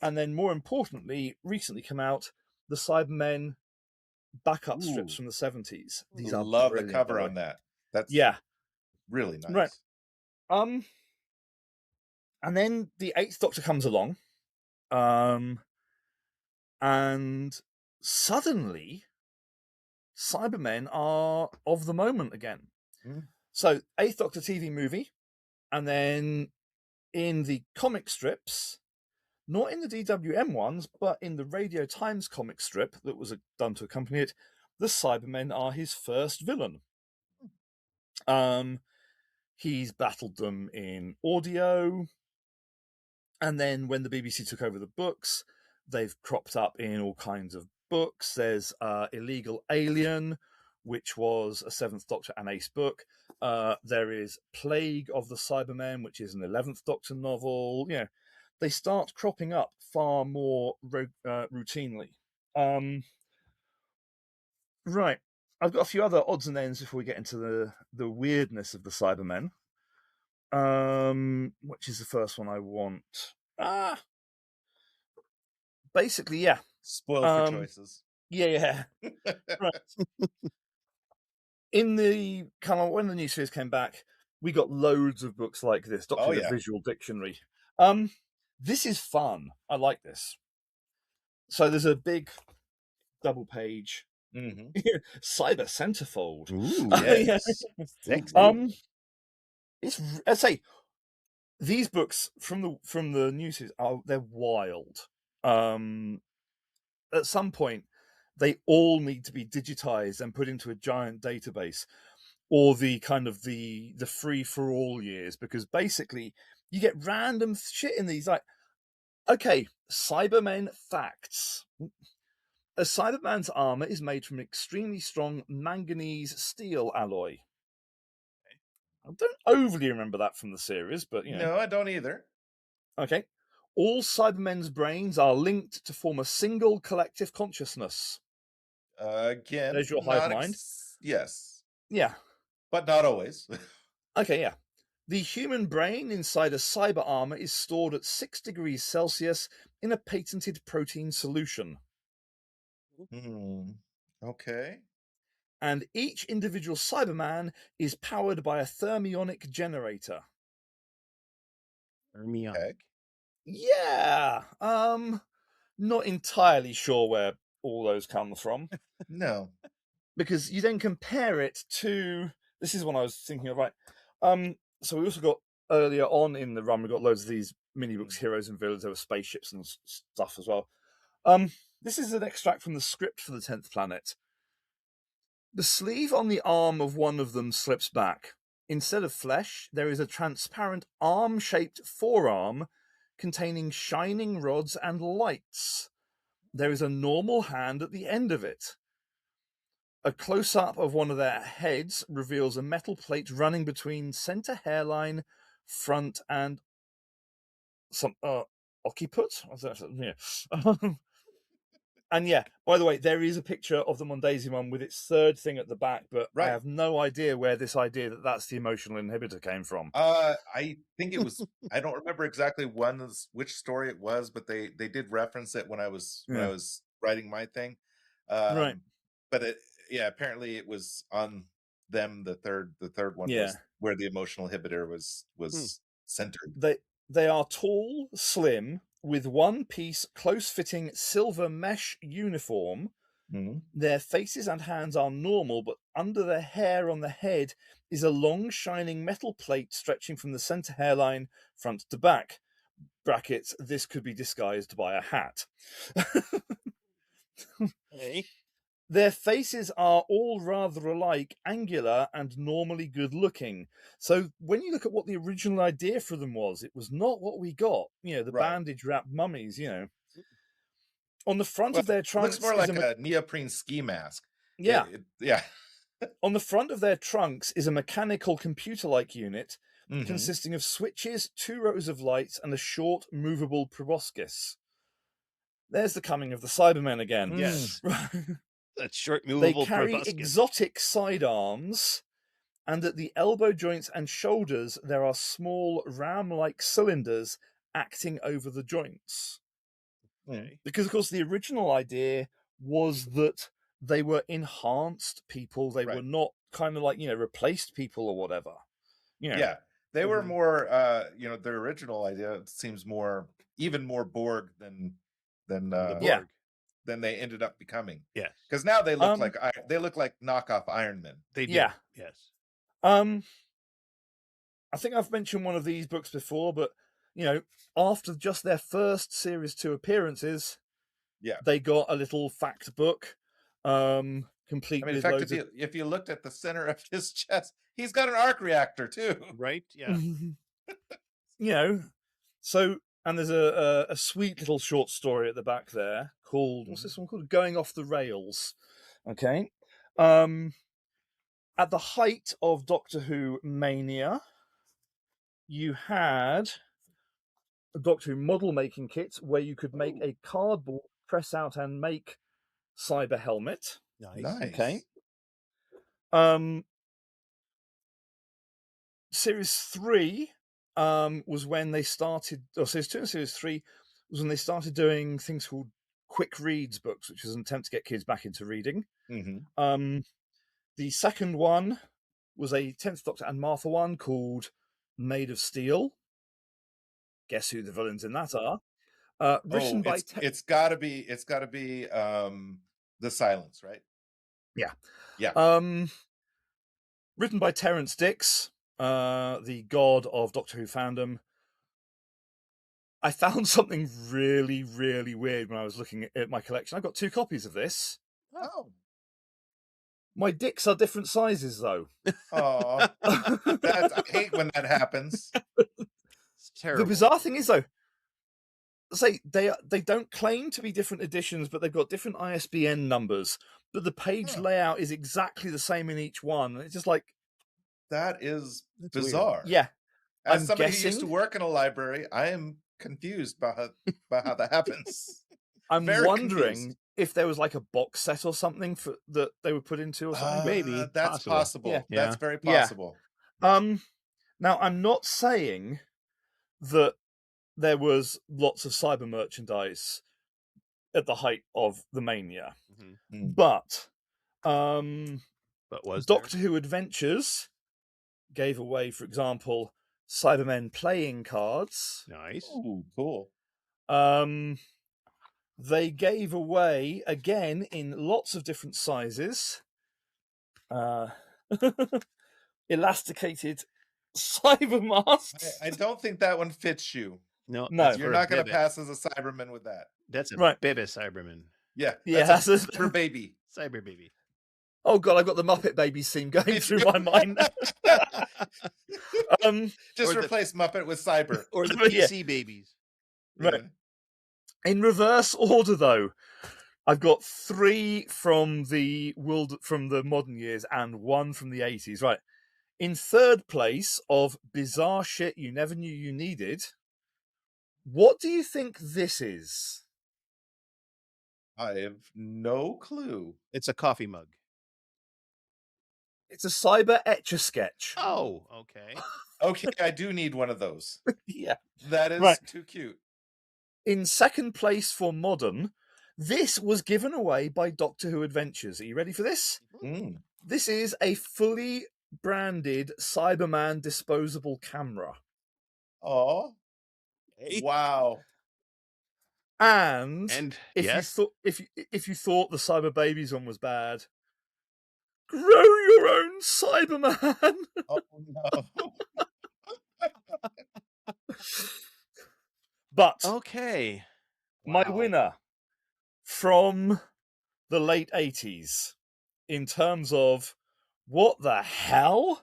And then, more importantly, recently come out the Cybermen backup strips from the 70s. These are love the cover on that. That's really nice. Right. And then the 8th Doctor comes along, and suddenly Cybermen are of the moment again. So 8th Doctor TV movie, and then in the comic strips, not in the DWM ones, but in the Radio Times comic strip that was done to accompany it, the Cybermen are his first villain. He's battled them in audio, and then when the BBC took over the books, they've cropped up in all kinds of books. There's Illegal Alien, which was a 7th Doctor and Ace book. There is Plague of the Cybermen, which is an 11th Doctor novel. Yeah, they start cropping up far more routinely. Right. I've got a few other odds and ends before we get into the weirdness of the Cybermen. Which is the first one I want? Basically, yeah. Spoiled for choices. Yeah. Right. In the kind of when the new series came back, we got loads of books like this. Doctor the Visual Dictionary. This is fun. I like this. So there's a big double page Cyber Centerfold. Ooh, yes. It's, I'd say these books from the new series they're wild. At some point, they all need to be digitized and put into a giant database, or the kind of the free for all years, because basically you get random shit in these. Like, okay, Cybermen facts. A Cyberman's armor is made from extremely strong manganese steel alloy. I don't overly remember that from the series, but No, I don't either. Okay. All Cybermen's brains are linked to form a single collective consciousness. Again, there's your hive mind. Yes. Yeah. But not always. Okay, yeah. The human brain inside a cyber armor is stored at 6 degrees Celsius in a patented protein solution. Okay. And each individual Cyberman is powered by a thermionic generator. Thermionic? Okay. Yeah. Not entirely sure where all those come from. No. Because you then compare it to... This is what I was thinking of, right? So we also got, earlier on in the run, we got loads of these mini-books, Heroes and Villains. There were spaceships and stuff as well. This is an extract from the script for the 10th Planet. The sleeve on the arm of one of them slips back. Instead of flesh, there is a transparent arm-shaped forearm containing shining rods and lights. There is a normal hand at the end of it. A close-up of one of their heads reveals a metal plate running between center hairline, front, and some occiput. Yeah. And yeah, by the way, there is a picture of the Mondasian one with its third thing at the back, but I have no idea where this idea that that's the emotional inhibitor came from. I think it was. I don't remember exactly which story it was, but they did reference it when I was writing my thing. Right. But apparently it was on them. The third one was where the emotional inhibitor was centered. They are tall, slim, with one-piece, close-fitting silver mesh uniform. Their faces and hands are normal, but under their hair on the head is a long, shining metal plate stretching from the center hairline, front to back. Brackets, this could be disguised by a hat. Hey. Their faces are all rather alike, angular and normally good-looking. So when you look at what the original idea for them was, it was not what we got. The bandage-wrapped mummies, On the front of their trunks... It looks more like a neoprene ski mask. Yeah. Yeah. On the front of their trunks is a mechanical computer-like unit consisting of switches, 2 rows of lights, and a short, movable proboscis. There's the coming of the Cybermen again. Yes. That short, movable proboscis. They carry proboscis. exotic sidearms, and at the elbow joints and shoulders, there are small ram-like cylinders acting over the joints. Okay. Because, of course, the original idea was that they were enhanced people. They were not kind of like, replaced people or whatever. Yeah. They were more, their original idea seems even more Borg than the Borg. Than they ended up becoming. Yes. Because now they look like knockoff Iron Men. They do. Yeah. Yes. I think I've mentioned one of these books before, but after just their first Series 2 appearances, they got a little fact book, complete. I mean, in fact, if you looked at the center of his chest, he's got an arc reactor too. Right? Yeah. So, and there's a sweet little short story at the back there called, what's this one called? Going Off the Rails. Okay. At the height of Doctor Who mania, you had a Doctor Who model making kit where you could make a cardboard, press out and make cyber helmet. Nice. Okay. Series 3 was when they started, or Series 2 and Series 3 was when they started doing things called quick reads books, which is an attempt to get kids back into reading. The second one was a 10th Doctor and Martha one called Made of Steel. Guess who the villains in that are? Written by it's got to be The Silence, right? Yeah. Written by Terrance Dicks, the god of Doctor Who fandom. I found something really, really weird when I was looking at my collection. I've got 2 copies of this. Oh. My dicks are different sizes, though. Oh, I hate when that happens. It's terrible. The bizarre thing is, though, say they don't claim to be different editions, but they've got different ISBN numbers. But the page layout is exactly the same in each one. It's just like, that is bizarre. Weird. Yeah. As somebody who used to work in a library, I am confused by how that happens. I'm wondering if there was like a box set or something that they were put into or something. Maybe that's possible. Yeah. That's very possible. Yeah. Now I'm not saying that there was lots of cyber merchandise at the height of the mania, but was Doctor Who Adventures gave away, for example, Cybermen playing cards. Nice. Ooh, cool. They gave away, again, in lots of different sizes, elasticated cyber masks. I don't think that one fits you. No. You're not going to pass as a Cyberman with that. That's a baby Cyberman. Yeah. That's a cyber baby. Cyber baby. Oh God, I've got the Muppet Babies scene going through my mind. Just replace Muppet with Cyber. Or the PC babies. Right. Yeah. In reverse order, though, I've got 3 from the modern years and 1 from the 80s. Right. In third place of bizarre shit you never knew you needed, what do you think this is? I have no clue. It's a coffee mug. It's a cyber Etch-a-Sketch. Oh, okay. Okay, I do need one of those. Yeah. That is too cute. In second place for modern, this was given away by Doctor Who Adventures. Are you ready for this? This is a fully branded Cyberman disposable camera. Oh. Wow. And if yes. if you thought the Cyber Babies one was bad, grow your own Cyberman. Oh no. But okay, my winner from the late 80s in terms of what the hell?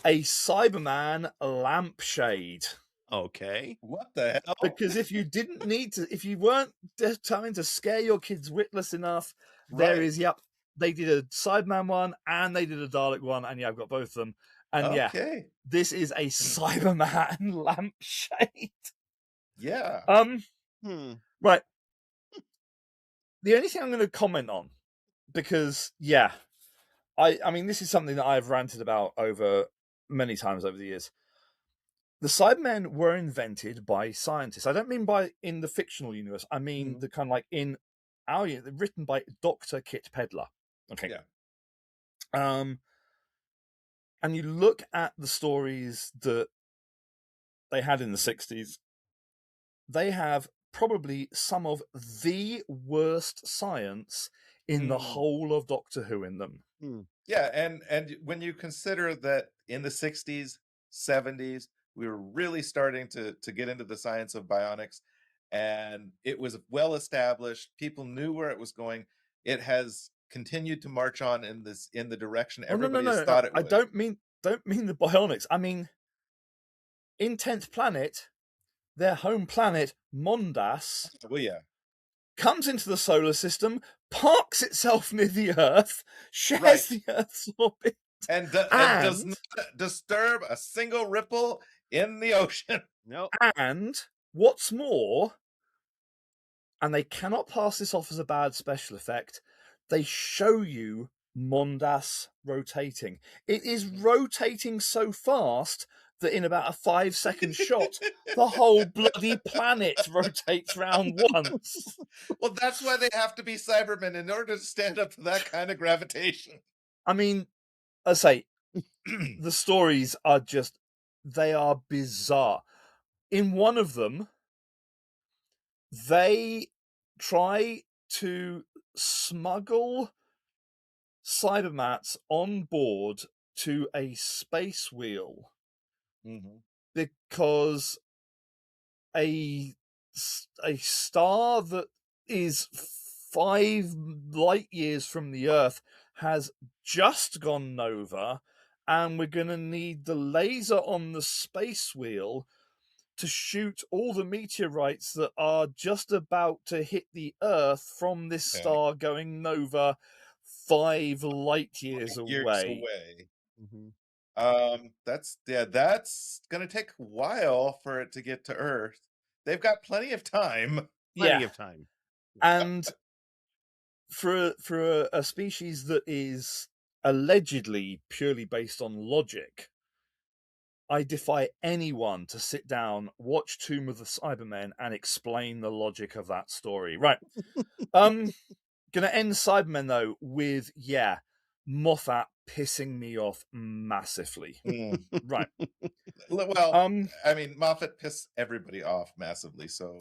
A Cyberman lampshade. Okay. What the hell? Because if you didn't need to, if you weren't trying to scare your kids witless enough, there is, they did a Cyberman one and they did a Dalek one, and I've got both of them. And this is a Cyberman lampshade. Yeah. Right. The only thing I'm going to comment on, because I mean, this is something that I've ranted about over many times over the years. The Cybermen were invented by scientists. I don't mean by in the fictional universe. I mean the kind of like in our universe, written by Dr. Kit Pedler. Okay. Yeah. And you look at the stories that they had in the 60s, they have probably some of the worst science in the whole of Doctor Who in them. Yeah, and when you consider that in the 60s, 70s, we were really starting to get into the science of bionics, and it was well established. People knew where it was going. It has continued to march on in the direction everybody has thought it would. I don't mean the bionics. I mean, in 10th Planet, their home planet, Mondas, comes into the solar system, parks itself near the Earth, shares the Earth's orbit, and does not disturb a single ripple in the ocean. No. And what's more, and they cannot pass this off as a bad special effect, they show you Mondas rotating. It is rotating so fast that in about a 5-second shot, the whole bloody planet rotates round once. Well, that's why they have to be Cybermen, in order to stand up to that kind of gravitation. I mean, I say, the stories are just, they are bizarre. In one of them, they try to smuggle Cybermats on board to a space wheel because a star that is 5 light years from the Earth has just gone nova, and we're going to need the laser on the space wheel to shoot all the meteorites that are just about to hit the Earth from this star going nova 5 light years away. That's gonna take a while for it to get to Earth. They've got plenty of time. Plenty of time. And for a species that is allegedly purely based on logic, I defy anyone to sit down, watch Tomb of the Cybermen, and explain the logic of that story. Right. Gonna end Cybermen, though, with, Moffat pissing me off massively. Right. Well, I mean, Moffat pissed everybody off massively, so...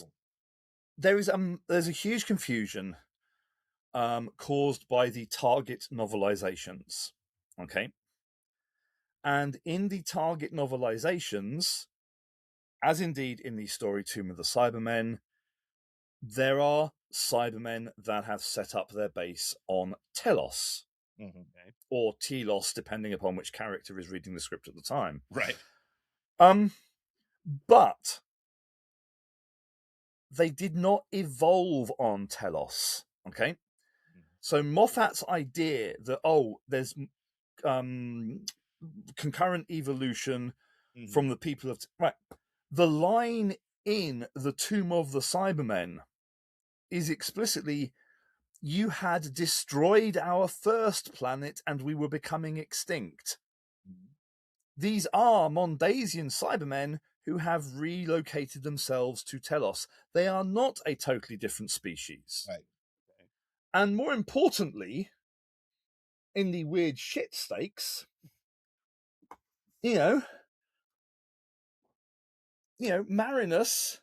There's a huge confusion caused by the Target novelizations. Okay? And in the Target novelizations, as indeed in the story Tomb of the Cybermen, there are Cybermen that have set up their base on Telos. Or Telos, depending upon which character is reading the script at the time. Right. But they did not evolve on Telos. Okay? So Moffat's idea that, there's concurrent evolution from the people of... Right. The line in the Tomb of the Cybermen is explicitly, you had destroyed our first planet and we were becoming extinct. These are Mondasian Cybermen who have relocated themselves to Telos. They are not a totally different species. Right. And more importantly, in the weird shit stakes, Marinus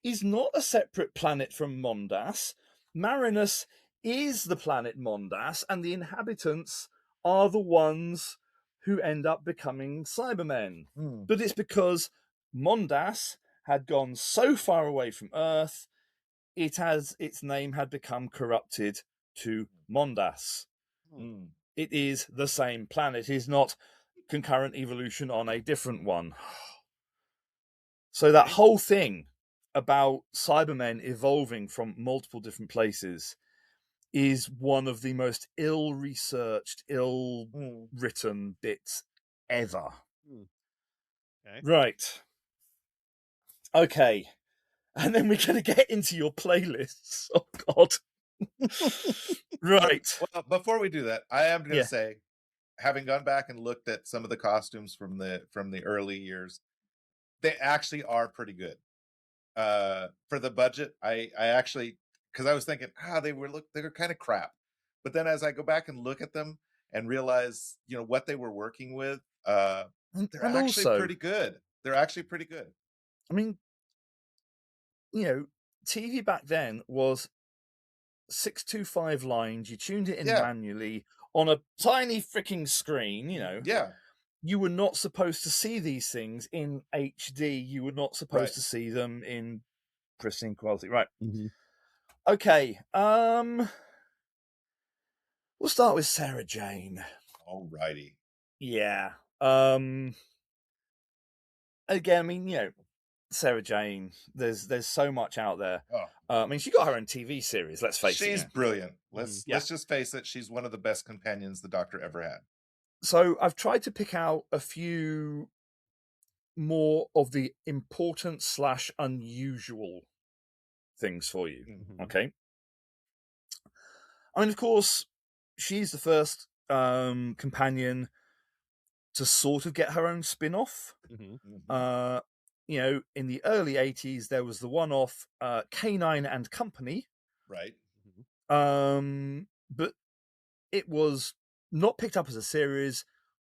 is not a separate planet from Mondas. Marinus is the planet Mondas, and the inhabitants are the ones who end up becoming Cybermen. But it's because Mondas had gone so far away from Earth, its name had become corrupted to Mondas. It is the same planet. It is not concurrent evolution on a different one. So that whole thing about Cybermen evolving from multiple different places is one of the most ill-researched, ill-written bits ever. Right. Okay. And then we're going to get into your playlists. Oh, God. Right. Well, before we do that, I am going to say, having gone back and looked at some of the costumes from the early years, they actually are pretty good. For the budget, I actually, because I was thinking, they were kind of crap. But then as I go back and look at them and realize, what they were working with, they're actually also pretty good. They're actually pretty good. I mean, TV back then was 625 lines. You tuned it in manually on a tiny freaking screen, Yeah. You were not supposed to see these things in HD. You were not supposed to see them in pristine quality. Right. Mm-hmm. Okay. We'll start with Sarah Jane. Alrighty. Yeah. Again, I mean, Sarah Jane, there's so much out there. I mean, she got her own TV series, let's face it. She's brilliant. Let's just face it, she's one of the best companions the Doctor ever had. So I've tried to pick out a few more of the important / unusual things for you. Mm-hmm. Okay. I mean, of course, she's the first companion to sort of get her own spin-off. Mm-hmm. In the early 80s, there was the one-off K9 and Company. Right. But it was not picked up as a series,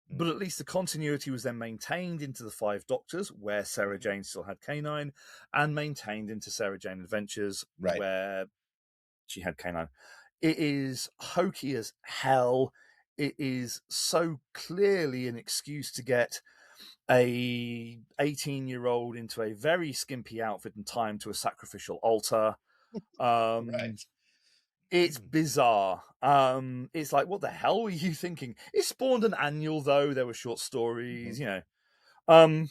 but at least the continuity was then maintained into the 5 Doctors, where Sarah Jane still had K9, and maintained into Sarah Jane Adventures, where she had K9. It is hokey as hell. It is so clearly an excuse to get a 18-year-old into a very skimpy outfit and tie him to a sacrificial altar. It's bizarre. It's like, what the hell were you thinking? It spawned an annual, though. There were short stories, and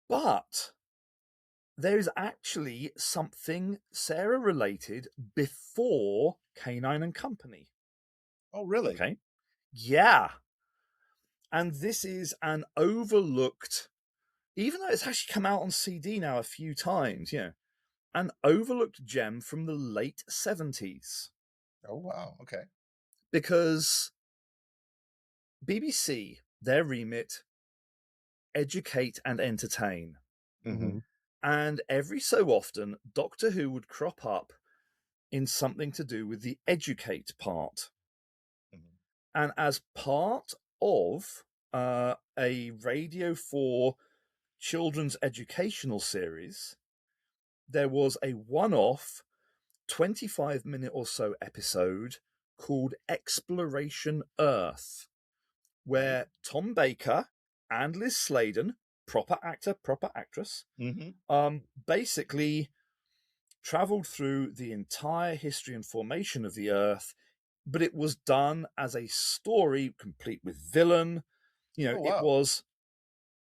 but there's actually something Sarah related before K9 and Company. Oh, really? Okay. Yeah. And this is an overlooked, even though it's actually come out on CD now a few times, an overlooked gem from the late 70s. Oh, wow. Okay. Because BBC, their remit, educate and entertain. Mm-hmm. And every so often, Doctor Who would crop up in something to do with the educate part. Mm-hmm. And as part of a Radio 4 children's educational series, there was a one-off 25-minute or so episode called Exploration Earth, where Tom Baker and Liz Sladen, proper actor, proper actress, basically travelled through the entire history and formation of the Earth, but it was done as a story complete with villain. It was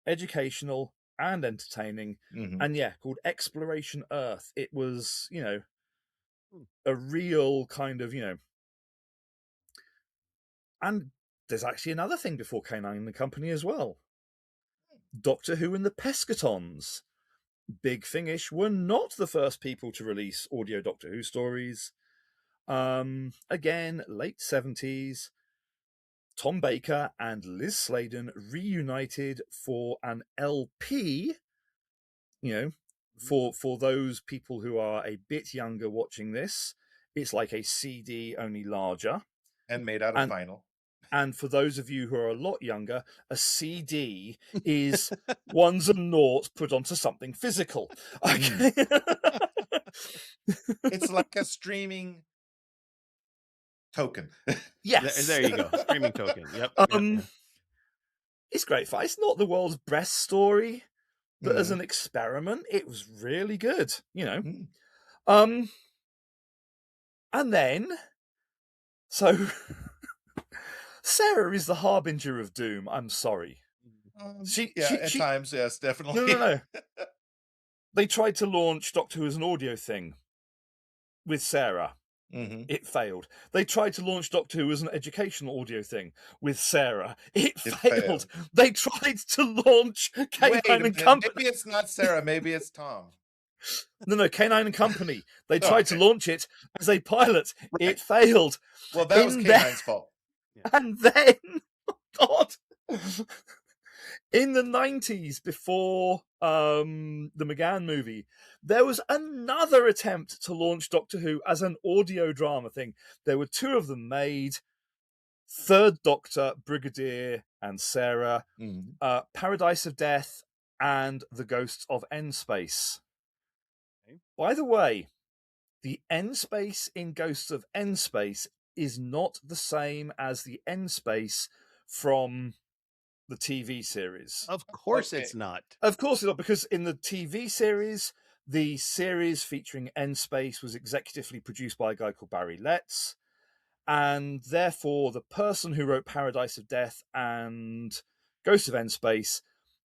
educational and entertaining, and called Exploration Earth. It was, a real kind of, and there's actually another thing before K9 and the Company as well. Doctor Who and the Pescatons. Big Finish were not the first people to release audio Doctor Who stories. Again, late 70s. Tom Baker and Liz Sladen reunited for an LP, for those people who are a bit younger watching this, it's like a CD, only larger. And made out of vinyl. And for those of you who are a lot younger, a CD is ones and noughts put onto something physical. Okay. It's like a streaming token. Yes. There you go. Streaming token. Yep. It's great fun. It's not the world's best story, but as an experiment, it was really good, And then, so Sarah is the harbinger of doom. I'm sorry. At times, yes, definitely. No. They tried to launch Doctor Who as an audio thing with Sarah. Mm-hmm. It failed. They tried to launch Doctor Who as an educational audio thing with Sarah. It failed. They tried to launch K9 and Company. Maybe it's not Sarah. Maybe it's Tom. No, K9 and Company. They tried to launch it as a pilot. Right. It failed. Well, that was K9's fault. And then, God, In the 90s, before the McGann movie, there was another attempt to launch Doctor Who as an audio drama thing. There were 2 of them made. Third Doctor, Brigadier and Sarah, Paradise of Death, and The Ghosts of N-Space. Okay. By the way, the N-Space in Ghosts of N-Space is not the same as the N-Space from the TV series. Of course it's not. Of course it's not, because in the TV series, the series featuring N-Space was executively produced by a guy called Barry Letts, and therefore the person who wrote Paradise of Death and Ghost of N-Space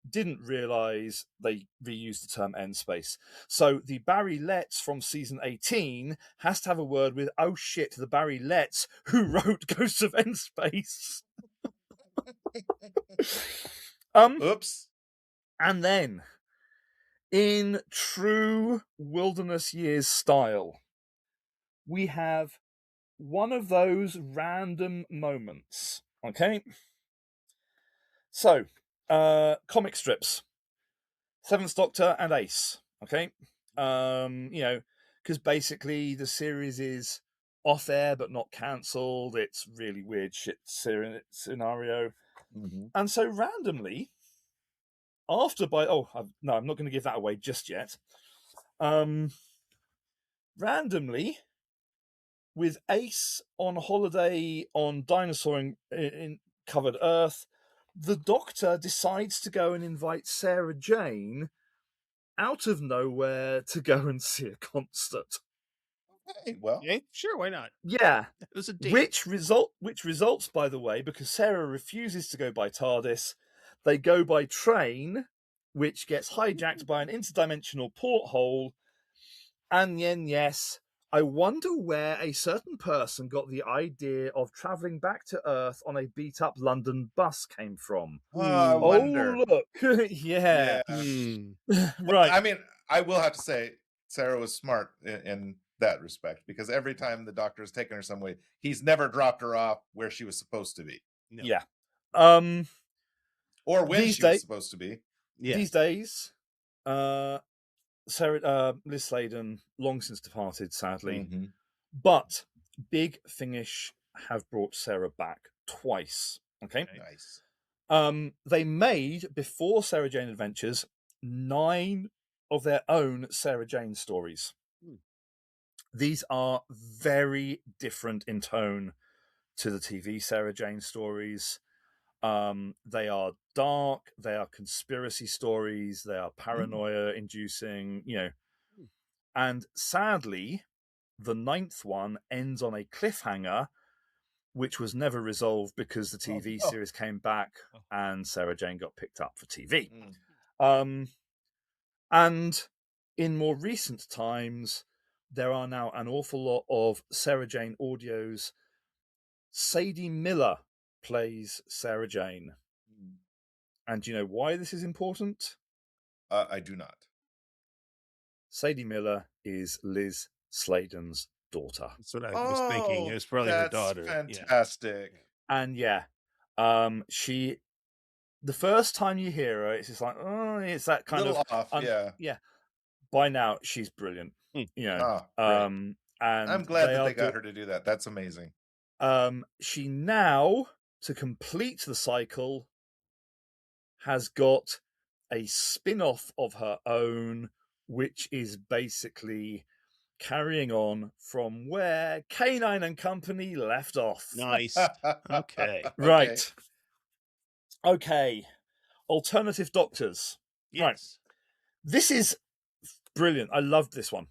didn't realise they reused the term N-Space. So the Barry Letts from season 18 has to have a word with, oh shit, the Barry Letts who wrote Ghost of N-Space. Oops. And then, in true Wilderness Years style, we have one of those random moments. Okay? So, comic strips. Seventh Doctor and Ace. Okay? Because basically the series is off air but not cancelled. It's really weird shit scenario. Mm-hmm. And so randomly, I'm not going to give that away just yet. Randomly, with Ace on holiday on Dinosaur in Covered Earth, the Doctor decides to go and invite Sarah Jane out of nowhere to go and see a concert. Okay, well, yeah, sure, why not? Yeah, it was a date. Which results, by the way, because Sarah refuses to go by TARDIS, they go by train, which gets hijacked by an interdimensional porthole. And yes, I wonder where a certain person got the idea of travelling back to Earth on a beat-up London bus came from. I wonder. Oh, look. Yeah. Right. I mean, I will have to say, Sarah was smart in that respect, because every time the Doctor has taken her somewhere, he's never dropped her off where she was supposed to be. No. Yeah. Or when she was supposed to be. Yeah. These days, Sarah, Liz Sladen, long since departed, sadly. Mm-hmm. But Big Finish have brought Sarah back twice. Okay. Nice. They made, before Sarah Jane Adventures, 9 of their own Sarah Jane stories. These are very different in tone to the TV Sarah Jane stories. They are dark, they are conspiracy stories, they are paranoia inducing, and sadly the 9th one ends on a cliffhanger which was never resolved because the TV series came back and Sarah Jane got picked up for TV. And in more recent times there are now an awful lot of Sarah Jane audios. Sadie Miller plays Sarah Jane. And do you know why this is important? I do not. Sadie Miller is Liz Sladen's daughter. That's what I was thinking. It was probably her daughter. Fantastic. Yeah. And she, the first time you hear her, it's just like, it's that kind little of off, yeah. By now, she's brilliant. And I'm glad that they got her to do that. That's amazing. She now, to complete the cycle, has got a spin-off of her own, which is basically carrying on from where K9 and Company left off. Nice. Okay. Right. Okay. Alternative Doctors. Yes. Right. This is brilliant. I loved this one.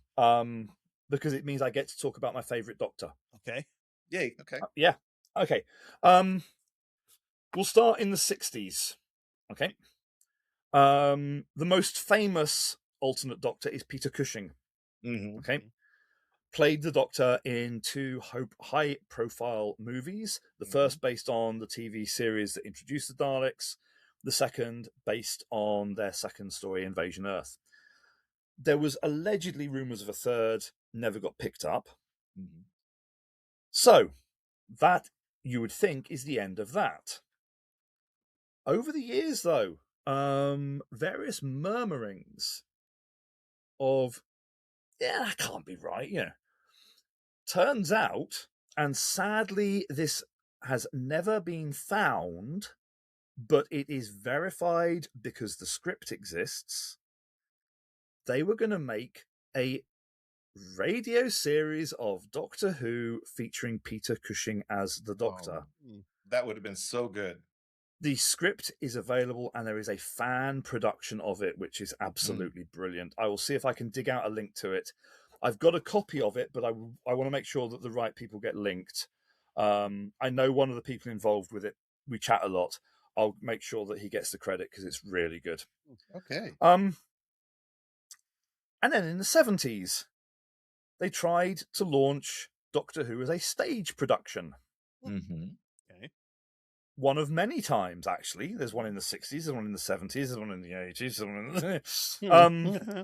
Because it means I get to talk about my favourite Doctor. Okay. Yay. Okay. Yeah. Okay. We'll start in the 60s. Okay. The most famous alternate Doctor is Peter Cushing. Mm-hmm. Okay. Played the Doctor in 2 high-profile movies. The first based on the TV series that introduced the Daleks. The second based on their second story, Invasion Earth. There was allegedly rumours of a third, never got picked up. Mm-hmm. So, that, you would think, is the end of that. Over the years, though, various murmurings of, that can't be right. Turns out, and sadly, this has never been found, but it is verified because the script exists. They were going to make a radio series of Doctor Who featuring Peter Cushing as the Doctor. That would have been so good. The script is available and there is a fan production of it, which is absolutely brilliant. I will see if I can dig out a link to it. I've got a copy of it, but I want to make sure that the right people get linked. I know one of the people involved with it. We chat a lot. I'll make sure that he gets the credit because it's really good. Okay. And then in the 70s, they tried to launch Doctor Who as a stage production. Mm-hmm. Okay. One of many times, actually. There's one in the 60s, there's one in the 70s, there's one in the 80s.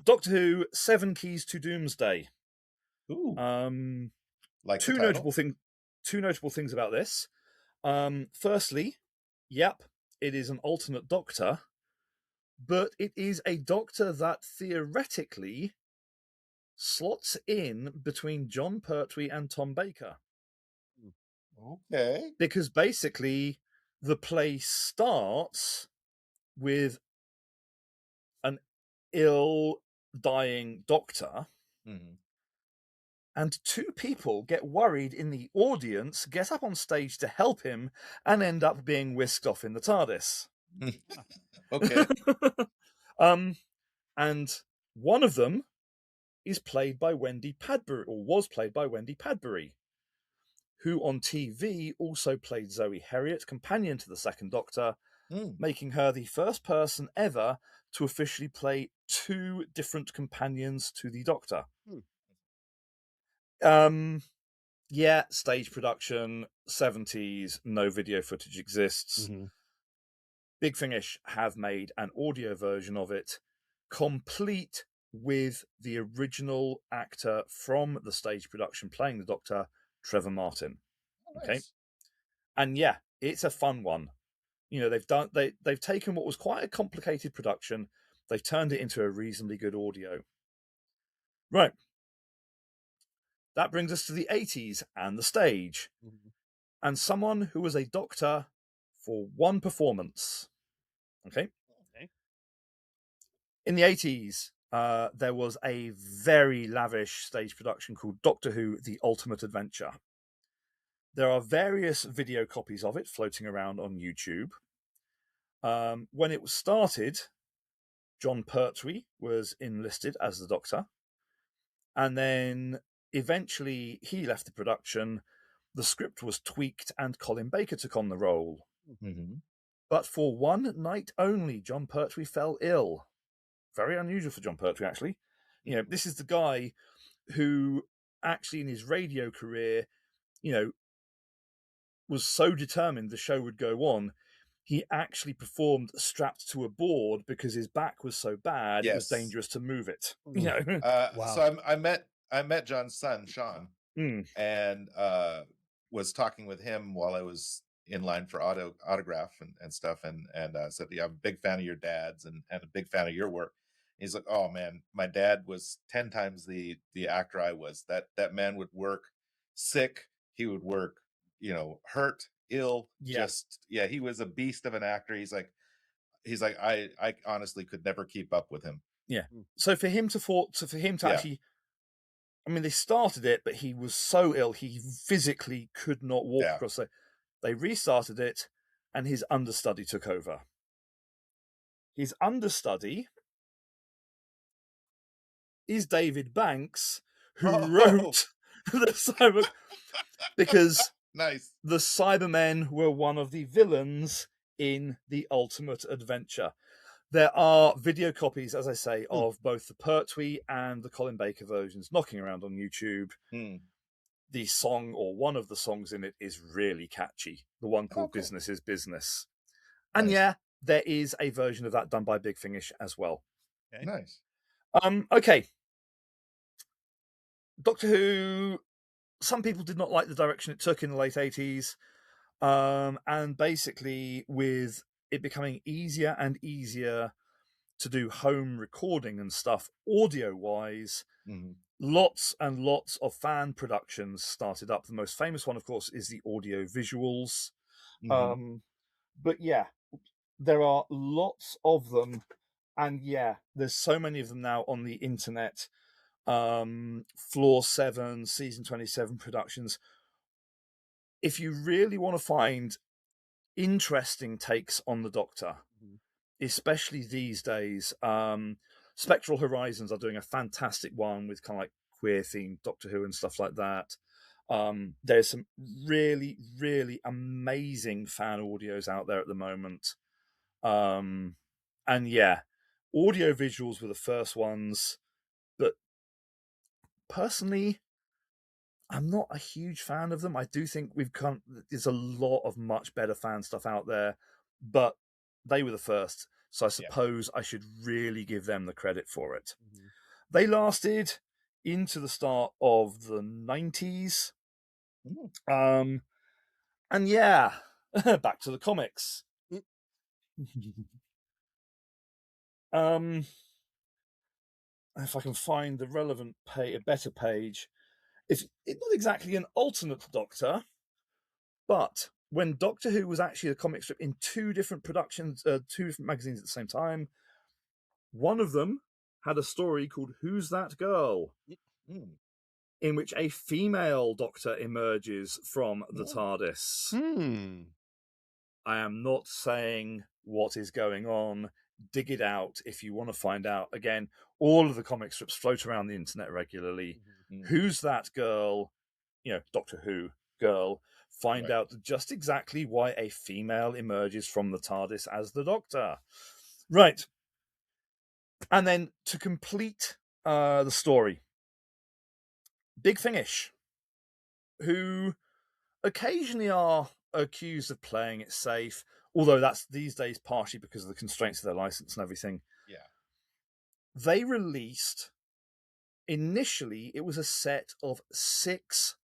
Doctor Who, 7 Keys to Doomsday. Ooh. Like two notable things about this. Firstly, yep, it is an alternate Doctor, but it is a Doctor that theoretically slots in between Jon Pertwee and Tom Baker. Okay. Because basically the play starts with an ill, dying Doctor, and 2 people get worried in the audience, get up on stage to help him, and end up being whisked off in the TARDIS. Okay. And one of them is played by Wendy Padbury, or was played by Wendy Padbury, who on TV also played Zoe Herriot, companion to the Second Doctor, making her the first person ever to officially play 2 different companions to the Doctor. Yeah, stage production, 70s, no video footage exists. Big Finish have made an audio version of it, complete with the original actor from the stage production playing the Doctor, Trevor Martin. Nice. Okay, and yeah, it's a fun one. They've taken what was quite a complicated production, they've turned it into a reasonably good audio. Right. That brings us to the 80s and the stage, and someone who was a Doctor for 1 performance. Okay. In the 80s, there was a very lavish stage production called Doctor Who: The Ultimate Adventure. There are various video copies of it floating around on YouTube. When it was started, Jon Pertwee was enlisted as the Doctor, and then eventually he left the production. The script was tweaked and Colin Baker took on the role. But for 1 night only, Jon Pertwee fell ill. Very unusual for Jon Pertwee, actually. This is the guy who actually in his radio career, was so determined the show would go on, he actually performed strapped to a board because his back was so bad it was dangerous to move it. Wow. So I met John's son, Sean, and was talking with him while I was in line for autograph and stuff, and said, yeah, I'm a big fan of your dad's and a big fan of your work. He's like, oh man, my dad was 10 times the actor I was. That man would work sick, he would work hurt, ill, he was a beast of an actor. He's like I honestly could never keep up with him. So for him to actually, I mean, they started it, but he was so ill he physically could not walk across. So they restarted it, and his understudy took over. His understudy is David Banks, who wrote the Cybermen, because nice. The Cybermen were one of the villains in The Ultimate Adventure. There are video copies, as I say, of both the Pertwee and the Colin Baker versions knocking around on YouTube. The song, or one of the songs in it, is really catchy. The one called Business is Business. And there is a version of that done by Big Finish as well. Okay. Nice. Okay. Doctor Who, some people did not like the direction it took in the late 80s. And basically, with it becoming easier and easier to do home recording and stuff audio-wise, lots and lots of fan productions started up. The most famous one, of course, is the audio visuals. But yeah, there are lots of them. And yeah, there's so many of them now on the internet. Floor 7, Season 27 productions. If you really want to find interesting takes on the Doctor, especially these days, Spectral Horizons are doing a fantastic one with kind of like queer-themed Doctor Who and stuff like that. There's some really, really amazing fan audios out there at the moment. And yeah, audio visuals were the first ones, but personally, I'm not a huge fan of them. I do think there's a lot of much better fan stuff out there, but they were the first, so I suppose I should really give them the credit for it. They lasted into the start of the 90s. And yeah, back to the comics. If I can find the relevant a better page. It's not exactly an alternate Doctor, but when Doctor Who was actually a comic strip in two different productions, 2 different magazines at the same time, one of them had a story called Who's That Girl? In which a female Doctor emerges from the TARDIS. I am not saying what is going on. Dig it out if you want to find out. Again, all of the comic strips float around the internet regularly. Who's that girl? Doctor Who girl. Find out just exactly why a female emerges from the TARDIS as the Doctor. Right. And then to complete the story, Big Finish, who occasionally are accused of playing it safe, although that's these days partially because of the constraints of their license and everything. They released, initially, it was a set of 6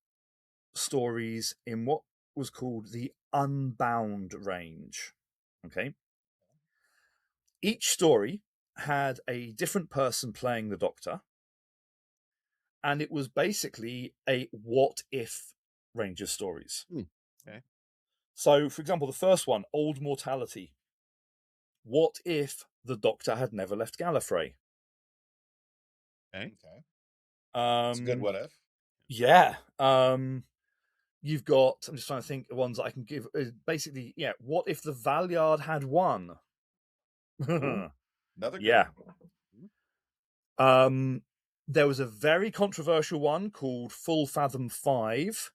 stories in what was called the Unbound range. Okay. Each story had a different person playing the Doctor, and it was basically a what-if range of stories. Okay. So, for example, the first one, Old Mortality. What if the Doctor had never left Gallifrey? Okay. It's a good what if. Yeah. You've got, I'm just trying to think of ones that I can give. Basically, what if the Valyard had won? Another good one. There was a very controversial one called Full Fathom 5,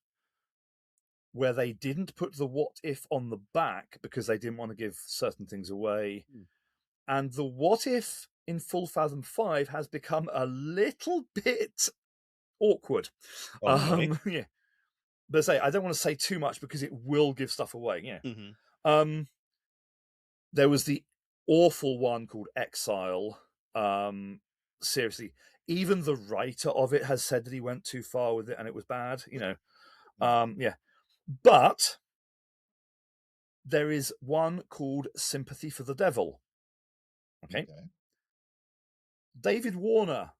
where they didn't put the what if on the back because they didn't want to give certain things away. And the what if in Full Fathom 5 has become a little bit awkward. Yeah. But I don't want to say too much because it will give stuff away. Yeah. There was the awful one called Exile. Seriously, even the writer of it has said that he went too far with it and it was bad. Yeah. But there is one called Sympathy for the Devil. Okay. David Warner,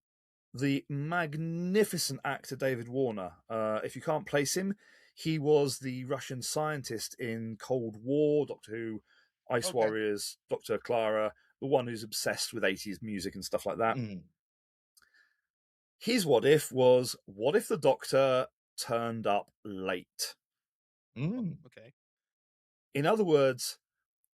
the magnificent actor David Warner. If you can't place him, he was the Russian scientist in Cold War, Doctor Who, Ice Warriors, Dr. Clara, the one who's obsessed with 80s music and stuff like that. His what if was, what if the Doctor turned up late? Okay. In other words,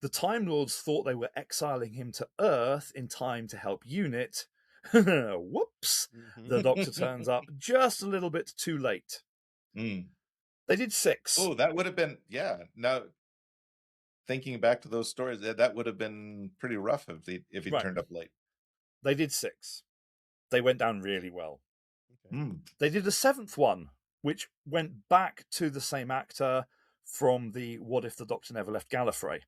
the Time Lords thought they were exiling him to Earth in time to help UNIT. Whoops! The Doctor turns up just a little bit too late. They did 6. Oh, that would have been, now, thinking back to those stories, that would have been pretty rough if he turned up late. They did 6. They went down really well. They did a 7th one, which went back to the same actor from the What If the Doctor Never Left Gallifrey.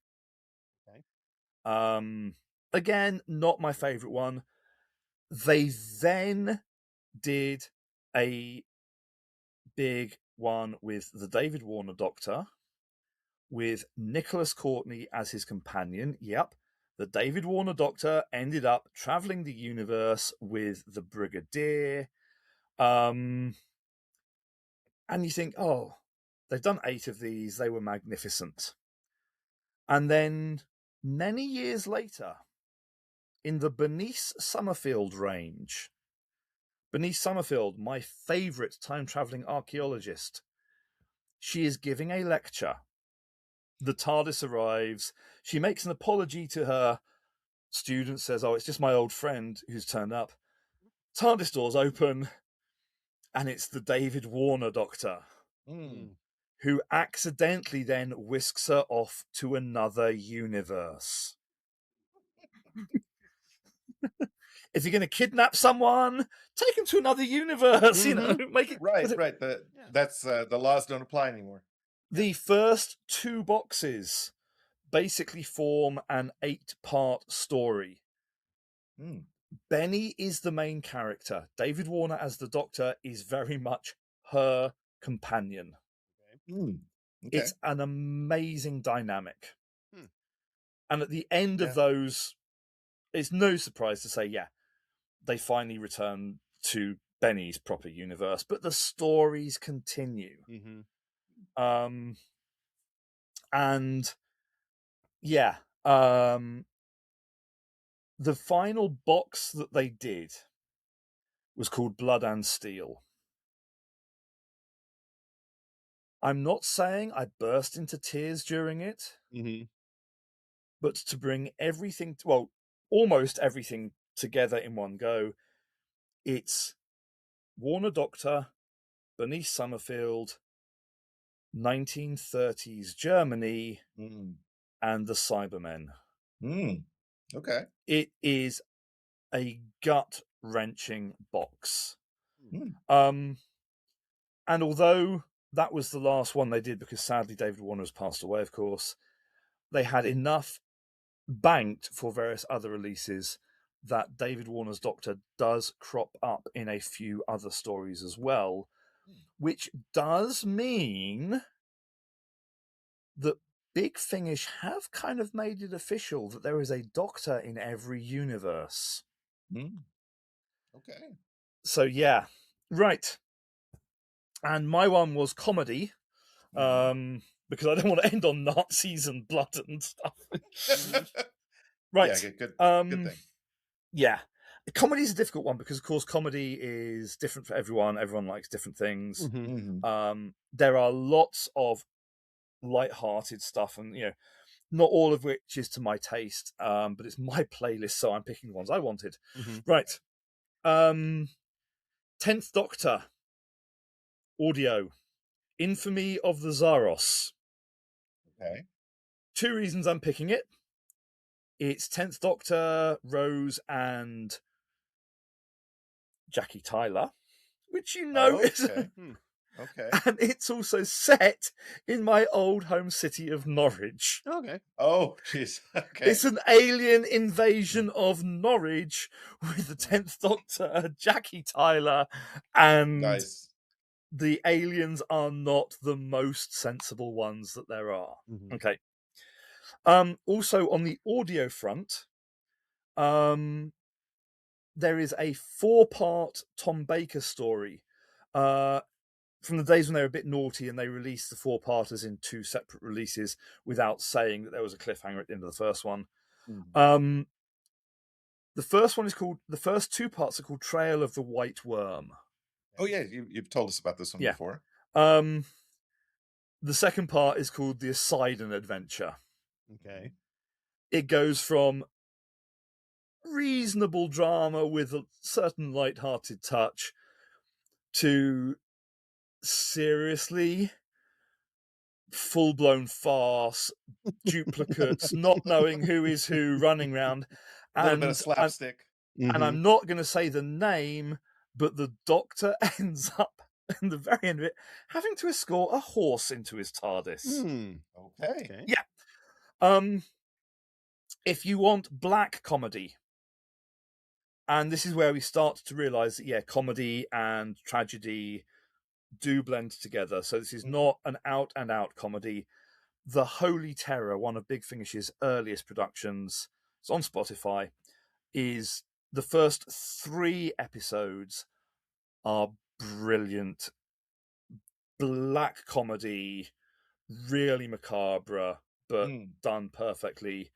Again, not my favourite one. They then did a big one with the David Warner Doctor, with Nicholas Courtney as his companion. Yep. The David Warner Doctor ended up traveling the universe with the Brigadier. And you think, oh, they've done 8 of these. They were magnificent. And then many years later, in the Bernice Summerfield range, Bernice Summerfield, my favourite time-travelling archaeologist, she is giving a lecture. The TARDIS arrives. She makes an apology to her student, says, oh, it's just my old friend who's turned up. TARDIS doors open, and it's the David Warner Doctor, who accidentally then whisks her off to another universe. If you're going to kidnap someone, take them to another universe, you know, make it... Right. That's the laws don't apply anymore. The first 2 boxes basically form an 8-part story. Benny is the main character. David Warner as the Doctor is very much her companion. Okay. It's an amazing dynamic. And at the end of those, it's no surprise to say, they finally return to Benny's proper universe, but the stories continue. And the final box that they did was called Blood and Steel. I'm not saying I burst into tears during it, but to bring everything, almost everything together in one go, it's Warner Doctor, Bernice Summerfield, 1930s Germany, and the Cybermen. Okay. It is a gut-wrenching box. And although that was the last one they did, because sadly David Warner has passed away, of course, they had enough banked for various other releases that David Warner's Doctor does crop up in a few other stories as well, which does mean that Big Finish have kind of made it official that there is a Doctor in every universe. Okay. So, yeah. Right. And my one was comedy, because I don't want to end on Nazis and blood and stuff. Right. Yeah, good thing. Yeah. Comedy is a difficult one because, of course, comedy is different for everyone. Everyone likes different things. There are lots of light-hearted stuff, and not all of which is to my taste, but it's my playlist, so I'm picking the ones I wanted. Right. 10th Doctor audio, Infamy of the Zaros. Okay. 2 reasons I'm picking it. It's 10th Doctor, Rose, and Jackie Tyler, which is... Okay. And it's also set in my old home city of Norwich. Okay. Oh, jeez. Okay. It's an alien invasion of Norwich with the 10th Doctor, Jackie Tyler, and the aliens are not the most sensible ones that there are. Okay. Also, on the audio front, there is a 4-part Tom Baker story. From the days when they were a bit naughty and they released the 4-parters in 2 separate releases without saying that there was a cliffhanger at the end of the first one. The first one is called, the first 2 parts are called Trail of the White Worm. Oh yeah, you've told us about this one before. The second part is called The Poseidon Adventure. Okay. It goes from reasonable drama with a certain light-hearted touch to seriously full-blown farce, duplicates, not knowing who is who, running around. A little bit of slapstick. And I'm not going to say the name, but the Doctor ends up, in the very end of it, having to escort a horse into his TARDIS. Okay. Yeah. If you want black comedy, and this is where we start to realise that, comedy and tragedy do blend together. So this is not an out-and-out comedy. The Holy Terror, one of Big Finish's earliest productions, it's on Spotify, is the first 3 episodes are brilliant. Black comedy, really macabre, but done perfectly.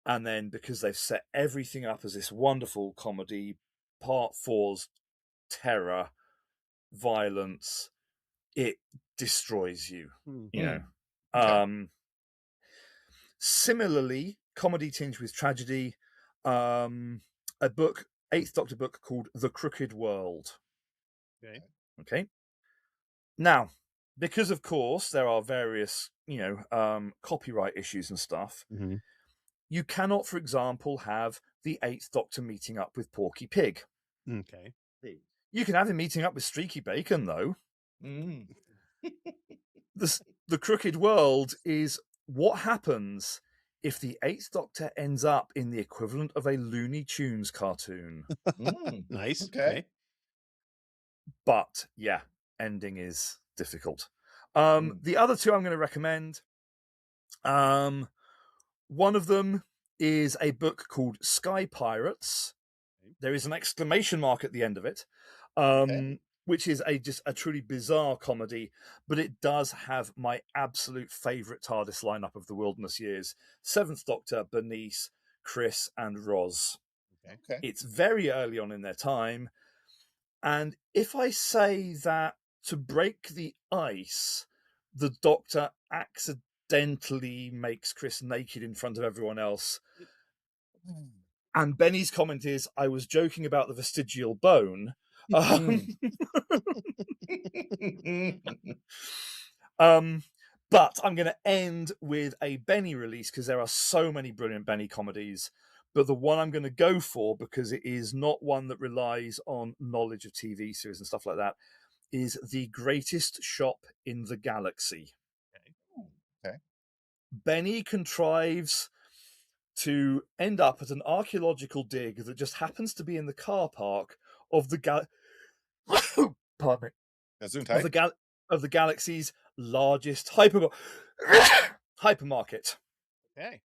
And then because they've set everything up as this wonderful comedy, part 4's terror, violence, it destroys you. You know. Okay. Similarly, comedy tinged with tragedy, a book, 8th Doctor book called The Crooked World. Okay. Now, because of course there are various, copyright issues and stuff, you cannot, for example, have the 8th Doctor meeting up with Porky Pig. Okay. You can have him meeting up with Streaky Bacon, though. The Crooked World is what happens if the 8th Doctor ends up in the equivalent of a Looney Tunes cartoon. Nice. Okay. But, yeah, ending is difficult. The other 2 I'm going to recommend, one of them is a book called Sky Pirates. There is an exclamation mark at the end of it, which is just a truly bizarre comedy, but it does have my absolute favourite TARDIS lineup of the Wilderness Years: 7th Doctor, Bernice, Chris, and Roz. Okay. It's very early on in their time, and if I say that to break the ice, the Doctor accidentally makes Chris naked in front of everyone else. And Benny's comment is, I was joking about the vestigial bone. But I'm going to end with a Benny release because there are so many brilliant Benny comedies. But the one I'm going to go for, because it is not one that relies on knowledge of TV series and stuff like that, is The Greatest Shop in the Galaxy. Okay. Benny contrives to end up at an archaeological dig that just happens to be in the car park of the pardon me, of the galaxy's largest hypermarket. Okay.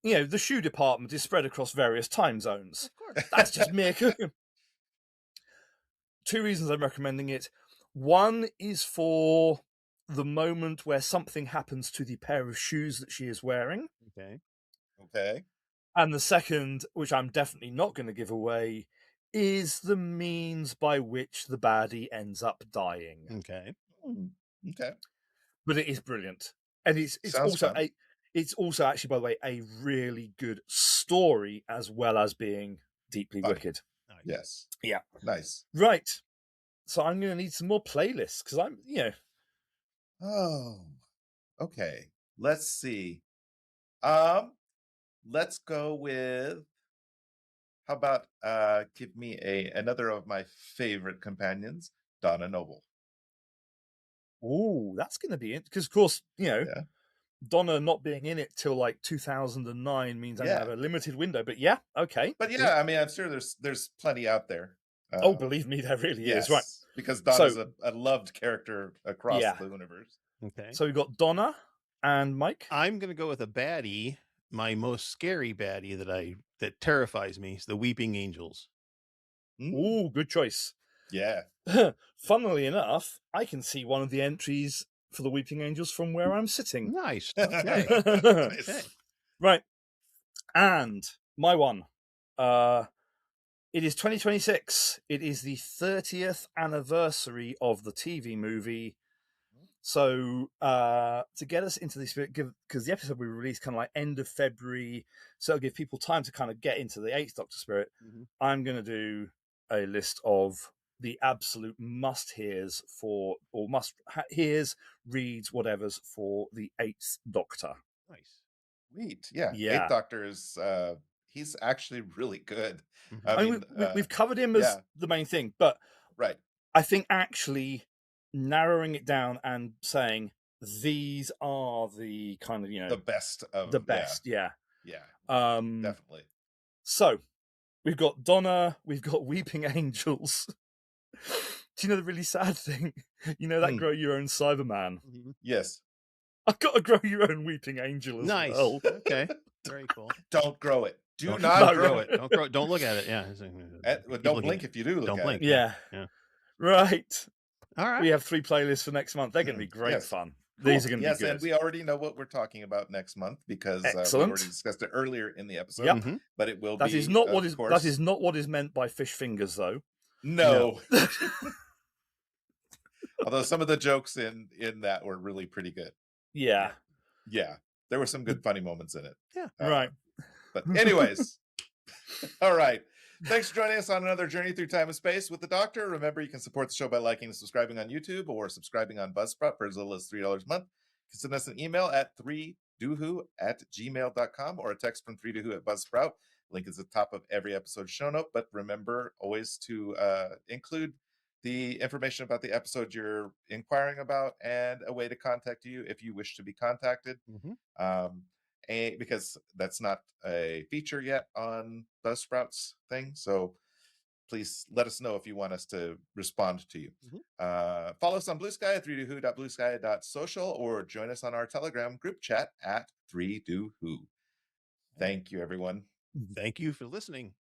The shoe department is spread across various time zones. Of course. That's just mere. 2 reasons I'm recommending it. One is for the moment where something happens to the pair of shoes that she is wearing. Okay. And the second, which I'm definitely not going to give away, is the means by which the baddie ends up dying. Okay. But it is brilliant. And it's also actually, by the way, a really good story as well as being deeply wicked. Nice. Yes. Yeah. Nice. Right. So I'm going to need some more playlists because I'm, Oh, okay. Let's see. Let's go with, how about give me another of my favorite companions, Donna Noble. Oh, that's going to be it because, of course, Donna not being in it till like 2009 means I'm going to have a limited window. But yeah, okay. But yeah, I mean, I'm sure there's plenty out there. Believe me, there really is. Right. Because Donna's a loved character across the universe. Okay. So we've got Donna and Mike. I'm going to go with a baddie. My most scary baddie that terrifies me is the Weeping Angels. Ooh, good choice. Yeah. Funnily enough, I can see one of the entries for the Weeping Angels from where I'm sitting. Nice. Okay. Okay. Right. And my one. It is 2026. It is the 30th anniversary of the TV movie. So to get us into this, because the episode we released kind of like end of February, so it'll give people time to kind of get into the 8th Doctor spirit, I'm going to do a list of the absolute must-hears reads, whatever's for the 8th Doctor. Nice. Sweet. Yeah. 8th Doctor is... he's actually really good. I mean, we've covered him as the main thing, but I think actually narrowing it down and saying these are the kind of the best of the best, definitely. So we've got Donna, we've got Weeping Angels. Do you know the really sad thing? You know that Grow Your Own Cyberman? Yes. I've got to grow your own weeping angel as well. Okay. Very cool. Don't grow it. Do not grow it. Don't grow it. Don't look at it. Yeah. Don't blink if you do look don't at blink. it. Yeah. Right. All right. We have 3 playlists for next month. They're going to be great fun. Cool. These are going to be good. And we already know what we're talking about next month because we already discussed it earlier in the episode. Yep. But it will that be. Is not what is, that is not what is meant by fish fingers, though. No. Although some of the jokes in that were really pretty good. Yeah. Yeah. There were some good funny moments in it. Yeah. Right. But anyways. All right. Thanks for joining us on another journey through time and space with the Doctor. Remember, you can support the show by liking and subscribing on YouTube or subscribing on Buzzsprout for as little as $3 a month. You can send us an email at 3doohoo@gmail.com or a text from 3doohoo at Buzzsprout. Link is at the top of every episode show note. But remember always to include the information about the episode you're inquiring about and a way to contact you if you wish to be contacted. Because that's not a feature yet on Buzzsprout's thing. So please let us know if you want us to respond to you. Follow us on Blue Sky at 3doohoo.bluesky.social or join us on our Telegram group chat at 3doohoo. Thank you, everyone. Thank you for listening.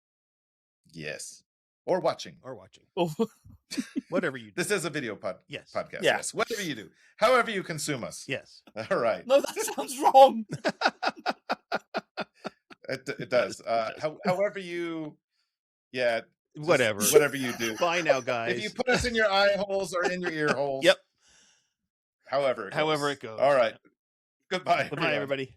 Yes. Or watching. Whatever you do. This is a video podcast. Yeah. Yes. Whatever you do. However you consume us. Yes. All right. No, that sounds wrong. It does. However you, whatever you do. Bye now, guys. If you put us in your eye holes or in your ear holes. Yep. However it goes. However it goes. All right. Goodbye. Goodbye, everybody.